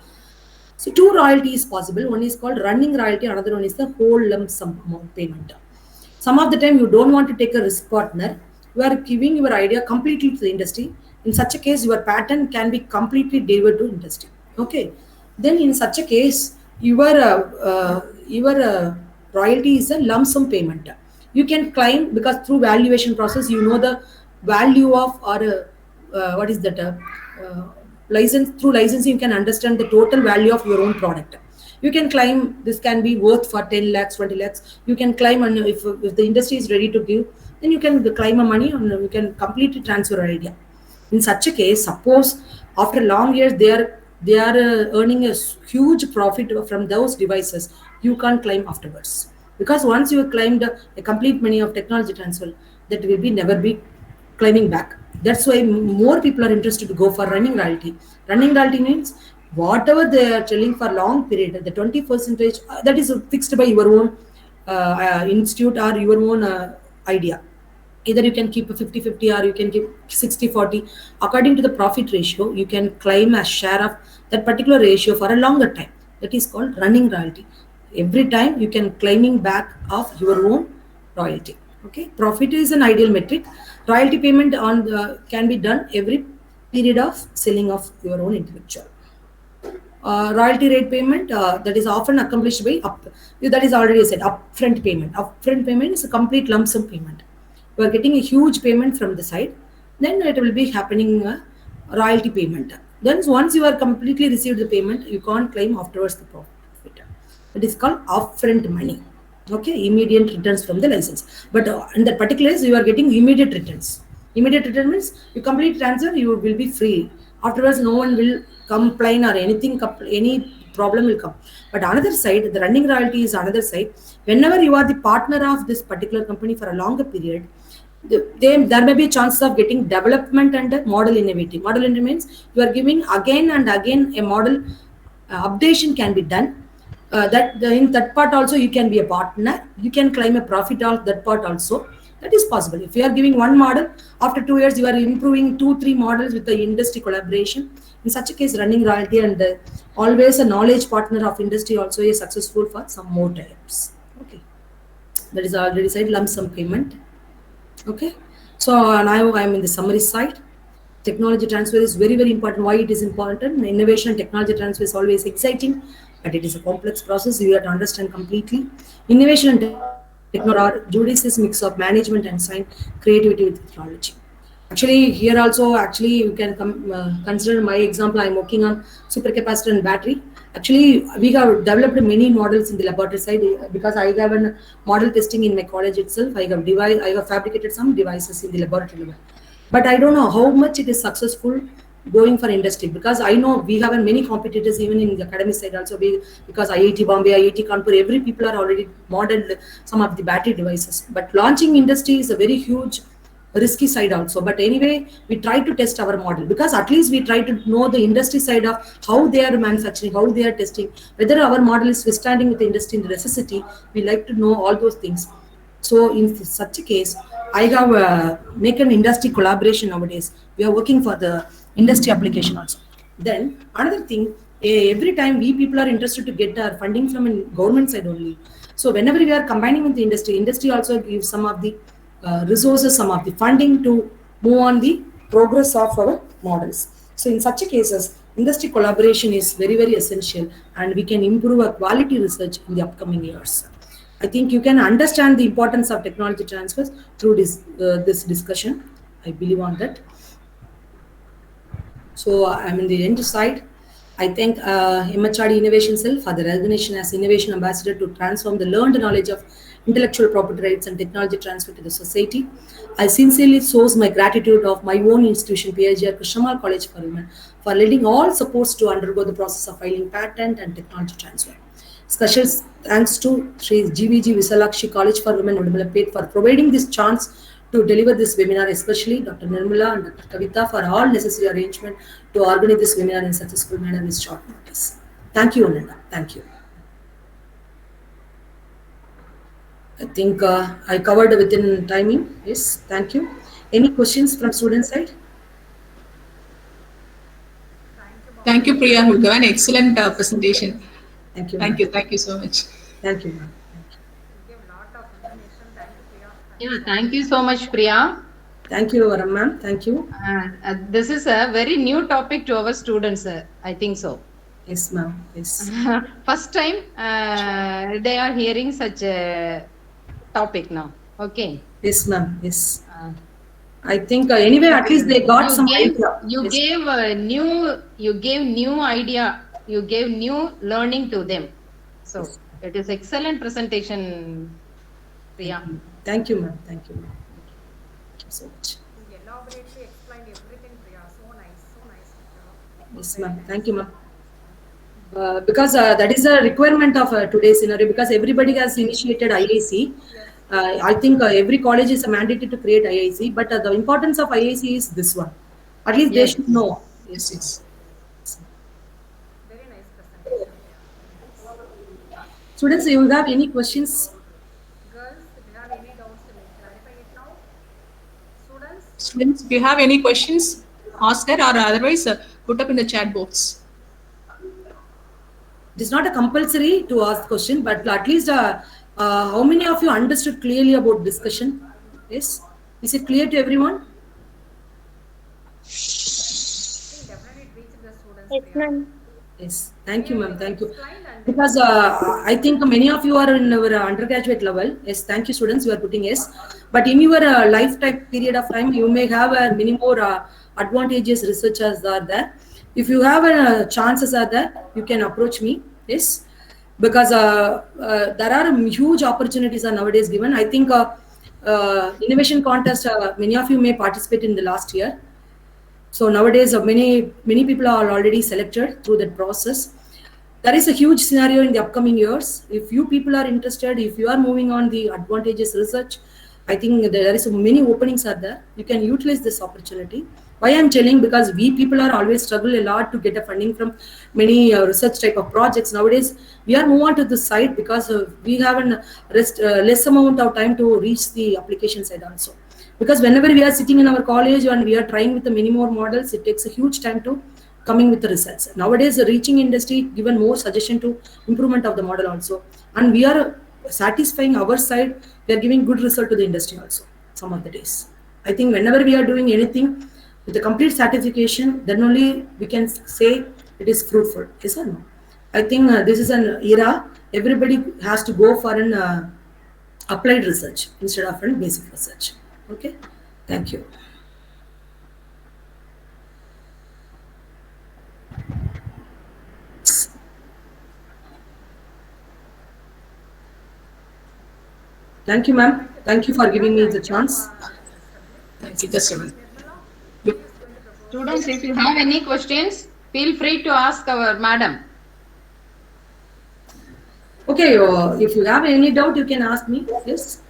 So two royalty is possible. One is called running royalty. Another one is the whole lump sum amount payment. Some of the time you don't want to take a risk partner. You are giving your idea completely to the industry. In such a case, your patent can be completely delivered to industry. Okay. Then in such a case, your royalty is a lump sum payment. You can claim, because through valuation process, you know the value of, or what is that? License, through licensing you can understand the total value of your own product. You can claim this can be worth for 10 lakhs, 20 lakhs. You can claim, and if the industry is ready to give, then you can claim a money and you can completely transfer your idea. In such a case, suppose after long years they are earning a huge profit from those devices, you can't claim afterwards, because once you have claimed a complete money of technology transfer, that will be never be claiming back. That's why more people are interested to go for running royalty. Running royalty means whatever they are telling for long period, the 20% that is fixed by your own institute or your own idea. Either you can keep a 50-50 or you can keep 60-40. According to the profit ratio, you can claim a share of that particular ratio for a longer time. That is called running royalty. Every time you can claiming back of your own royalty. Okay, profit is an ideal metric. Royalty payment can be done every period of selling of your own intellectual. Royalty rate payment, that is often accomplished by that is already said, upfront payment. Upfront payment is a complete lump sum payment. You are getting a huge payment from the side, then it will be happening royalty payment. Then once you are completely received the payment, you can't claim afterwards the profit. It is called upfront money. Okay, immediate returns from the license. But in that particular case, you are getting immediate returns. Immediate return means you complete transfer, you will be free. Afterwards, no one will complain or anything, any problem will come. But another side, the running royalty is another side. Whenever you are the partner of this particular company for a longer period, there may be a chance of getting development and model innovative. Model innovative means you are giving again and again a model updation can be done. In that part also you can be a partner. You can claim a profit of that part also. That is possible. If you are giving one model, after 2 years you are improving 2-3 models with the industry collaboration. In such a case, running royalty and always a knowledge partner of industry also is successful for some more times. Okay, that is already said, lump sum payment. Okay, so now I am in the summary side. Technology transfer is very important. Why it is important? Innovation and technology transfer is always exciting. but it is a complex process. You have to understand completely. Innovation and technology are judicious mix of management and science, creativity with technology. Actually, here also, actually, you can consider my example. I'm working on supercapacitor and battery. Actually, we have developed many models in the laboratory side because I have a model testing in my college itself. I have fabricated some devices in the laboratory level, but I don't know how much it is successful going for industry, because I know we have many competitors even in the academic side also. Because IIT Bombay, IIT Kanpur, every people are already modeled some of the battery devices. But launching industry is a very huge risky side also. But anyway, we try to test our model, because at least we try to know the industry side of how they are manufacturing, how they are testing, whether our model is withstanding with the industry necessity. We like to know all those things. So in such a case, I have make an industry collaboration nowadays. We are working for the industry application also. Then another thing, every time we people are interested to get our funding from a government side only. So whenever we are combining with the industry also gives some of the resources, some of the funding to move on the progress of our models. So in such a cases, industry collaboration is very, very essential, and we can improve our quality research in the upcoming years. I think you can understand the importance of technology transfers through this discussion. I believe on that. So I'm in the end side. I thank MHRD Innovation Cell for the recognition as Innovation Ambassador to transform the learned knowledge of intellectual property rights and technology transfer to the society. I sincerely source my gratitude of my own institution, PIGR Krishnammal College for Women, for leading all supports to undergo the process of filing patent and technology transfer. Special thanks to Sri GVG Visalakshi College for Women, Udumalapet, for providing this chance to deliver this webinar, especially Dr. Nirmala and Dr. Kavita for all necessary arrangement to organize this webinar in successful manner with short notice. Thank you, Ananda. Thank you. I think I covered within timing. Yes, thank you. Any questions from student side? Thank you, Priya. You gave an excellent presentation. Thank you. Thank you. Thank you so much. Thank you, ma'am. You gave a lot of information. Thank you, Priya. Yeah, thank you so much, Priya. Thank you, Ram ma'am. Thank you. This is a very new topic to our students, I think so. Yes, ma'am. Yes. First time they are hearing such a topic now. Okay. Yes, ma'am. Yes. I think anyway, at least they got some idea. You Yes. gave new idea. You gave new learning to them. So it is excellent presentation, Priya. Thank you, ma'am. Thank you, ma'am. Thank you so much. You elaborately explained everything, Priya. So nice. So nice. Yes, ma'am. Thank you, ma'am. Because that is a requirement of today's scenario, because everybody has initiated IIC. I think every college is mandated to create IIC, but the importance of IIC is this one. At least they Yes. should know. Yes, yes. Very nice presentation. Students, you have any questions? Girls, if you have any doubts, you may clarify it now. Students, Students, if you have any questions, ask her, or otherwise put up in the chat box. It is not a compulsory to ask question, but at least how many of you understood clearly about discussion? Yes, is it clear to everyone? I think definitely it reached the students. Yes, Priya. ma'am. Yes, thank you, ma'am. Thank you. Explained and Because I think many of you are in our undergraduate level. Yes, thank you, students. You are putting yes. But in your lifetime period of time, you may have many more advantageous researchers are there. If you have chances are there, you can approach me. Yes, because there are huge opportunities are nowadays given. I think innovation contest. Many of you may participate in the last year. So nowadays, many people are already selected through that process. There is a huge scenario in the upcoming years. If you people are interested, if you are moving on the advantageous research, I think there is many openings are there. You can utilize this opportunity. Why I'm telling, because we people are always struggle a lot to get a funding from many research type of projects. Nowadays, we are move on to this side because we have a less amount of time to reach the application side also. Because whenever we are sitting in our college and we are trying with the many more models, it takes a huge time to coming with the results. Nowadays, the reaching industry given more suggestion to improvement of the model also, and we are satisfying our side. We are giving good result to the industry also. Some of the days, I think whenever we are doing anything with the complete certification, then only we can say it is fruitful. Yes or no? I think this is an era everybody has to go for an applied research instead of an basic research. Okay, thank you. Thank you, ma'am. Thank you for giving me the chance. Thank you. Just a minute. Students, if you have any questions, feel free to ask our madam. Okay, if you have any doubt, you can ask me. Yes,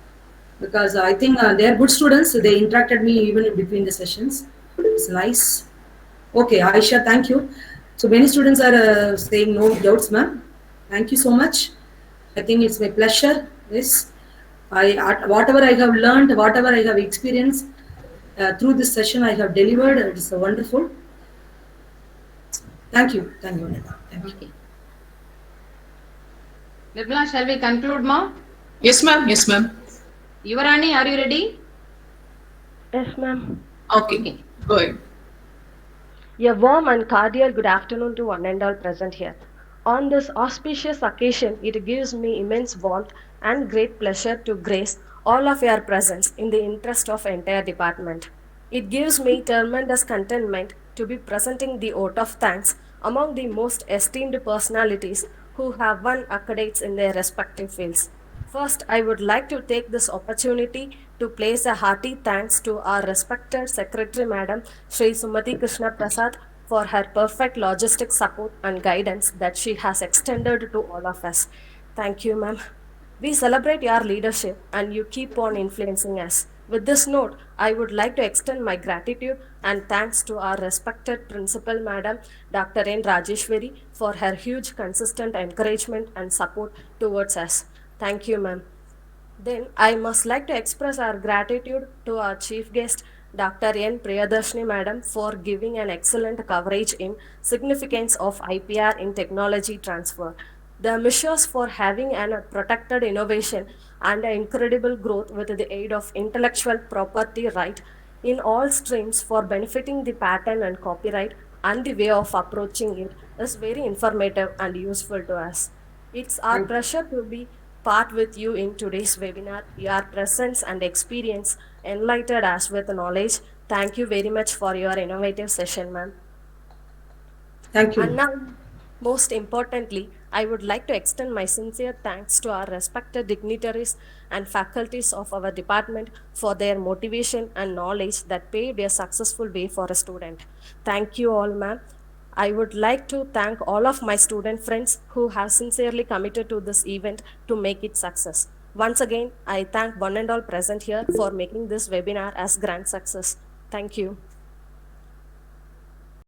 because I think they are good students. They interacted me even in between the sessions. It's nice. Okay, Aisha, thank you. So many students are saying no doubts, ma'am. Thank you so much. I think it's my pleasure. Yes, whatever I have learned, whatever I have experienced through this session, I have delivered. It's wonderful. Thank you. Thank you, Nirmala. Thank you. Okay. Nirmala, shall we conclude, ma? Yes, ma'am. Yes, ma'am. Yuvarani, are you ready? Yes, ma'am. Okay. Okay. Go ahead. A warm and cordial good afternoon to one and all present here. On this auspicious occasion, it gives me immense warmth and great pleasure to grace all of your presence in the interest of entire department. It gives me tremendous contentment to be presenting the vote of thanks among the most esteemed personalities who have won accolades in their respective fields. First, I would like to take this opportunity to place a hearty thanks to our respected Secretary Madam Sri Sumati Krishna Prasad for her perfect logistic support and guidance that she has extended to all of us. Thank you, ma'am. We celebrate your leadership and you keep on influencing us. With this note, I would like to extend my gratitude and thanks to our respected Principal Madam Dr. N. Rajeshwari for her huge consistent encouragement and support towards us. Thank you, ma'am. Then I must like to express our gratitude to our chief guest, Dr. N. Priyadarshini Madam, for giving an excellent coverage in significance of IPR in technology transfer. The measures for having an protected innovation and an incredible growth with the aid of intellectual property right in all streams for benefiting the patent and copyright and the way of approaching it is very informative and useful to us. It's our pleasure to be part with you in today's webinar. Your presence and experience enlightened us with knowledge. Thank you very much for your innovative session, ma'am. Thank you. And now, most importantly, I would like to extend my sincere thanks to our respected dignitaries and faculties of our department for their motivation and knowledge that paved a successful way for a student. Thank you all, ma'am. I would like to thank all of my student friends who have sincerely committed to this event to make it success. Once again, I thank one and all present here for making this webinar as grand success. Thank you.